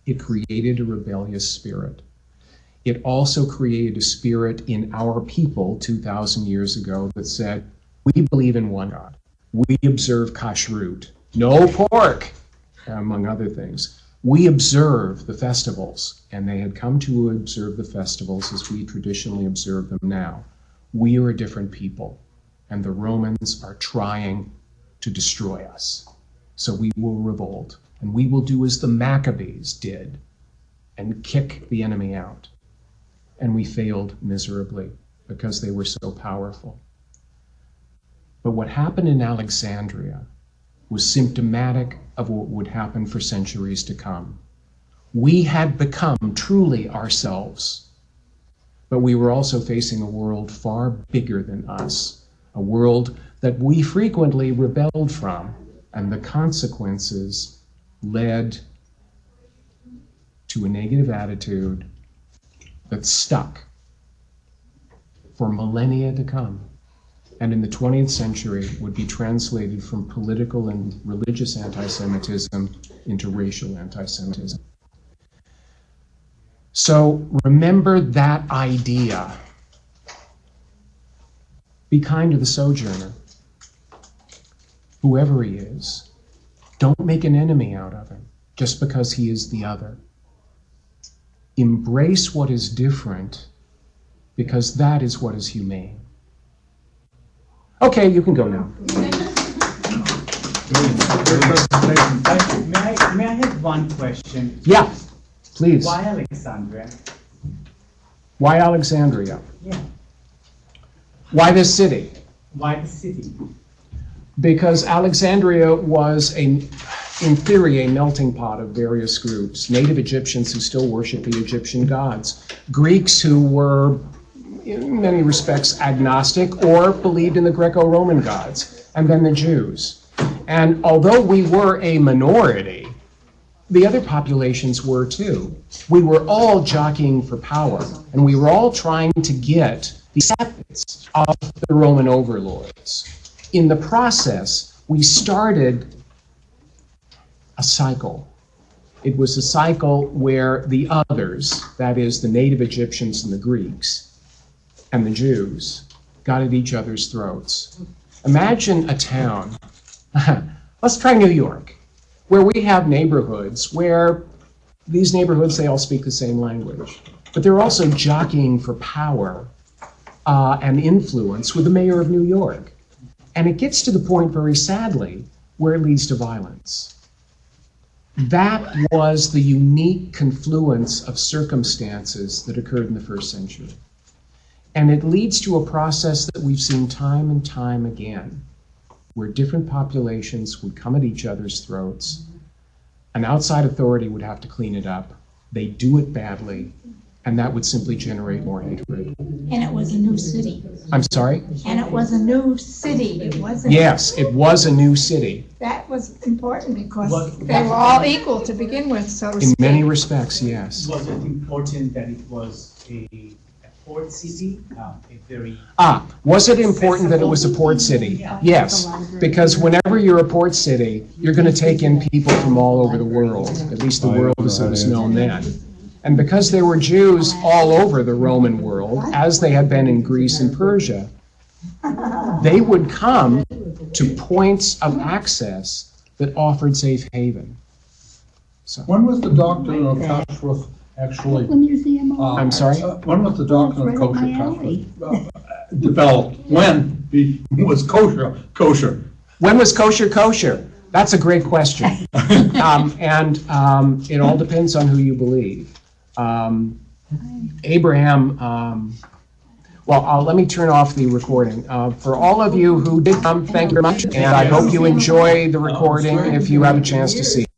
It created a rebellious spirit. It also created a spirit in our people 2,000 years ago that said, we believe in one God. We observe kashrut, no pork, among other things. We observe the festivals, and they had come to observe the festivals as we traditionally observe them now. We are a different people, and the Romans are trying to destroy us. So we will revolt, and we will do as the Maccabees did and kick the enemy out. And we failed miserably because they were so powerful. But what happened in Alexandria was symptomatic of what would happen for centuries to come. We had become truly ourselves, but we were also facing a world far bigger than us, a world that we frequently rebelled from, and the consequences led to a negative attitude that stuck for millennia to come, and in the 20th century would be translated from political and religious anti-Semitism into racial anti-Semitism. So remember that idea. Be kind to the sojourner, whoever he is. Don't make an enemy out of him just because he is the other. Embrace what is different, because that is what is humane. Okay, you can go now. May I have one question? Yeah, please. Why Alexandria? Why Alexandria? Yeah. Why this city? Why the city? Because Alexandria was, in theory, a melting pot of various groups. Native Egyptians who still worship the Egyptian gods. Greeks who were, in many respects, agnostic or believed in the Greco-Roman gods. And then the Jews. And although we were a minority, the other populations were too. We were all jockeying for power, and we were all trying to get the acceptance of the Roman overlords. In the process, we started a cycle. It was a cycle where the others, that is the native Egyptians and the Greeks and the Jews, got at each other's throats. Imagine a town, let's try New York, where we have neighborhoods where these neighborhoods, they all speak the same language, but they're also jockeying for power and influence with the mayor of New York. And it gets to the point, very sadly, where it leads to violence. That was the unique confluence of circumstances that occurred in the first century. And it leads to a process that we've seen time and time again, where different populations would come at each other's throats. An outside authority would have to clean it up. They do it badly, and that would simply generate more hatred. And it was a new city. I'm sorry? And it was a new city. It wasn't. Yes, it was a new city. That was important because they were all equal to begin with, so to In speak. many respects, yes. Was it important that it was a port city? Was it important that it was a port city? Yeah. Yes, because whenever you're a port city, you're going to take in people from all over the world, at least the world as it was known then. And because there were Jews all over the Roman world, as they had been in Greece and Persia, they would come to points of access that offered safe haven. So, When was the doctrine of kashrut actually? The museum. I'm sorry? When was the doctrine of Right up kosher my alley. developed? When was kosher? When was kosher kosher? That's a great question. And it all depends on who you believe. Abraham, let me turn off the recording. For all of you who did come, thank you very much. And I hope you enjoy the recording if you have a chance to see it.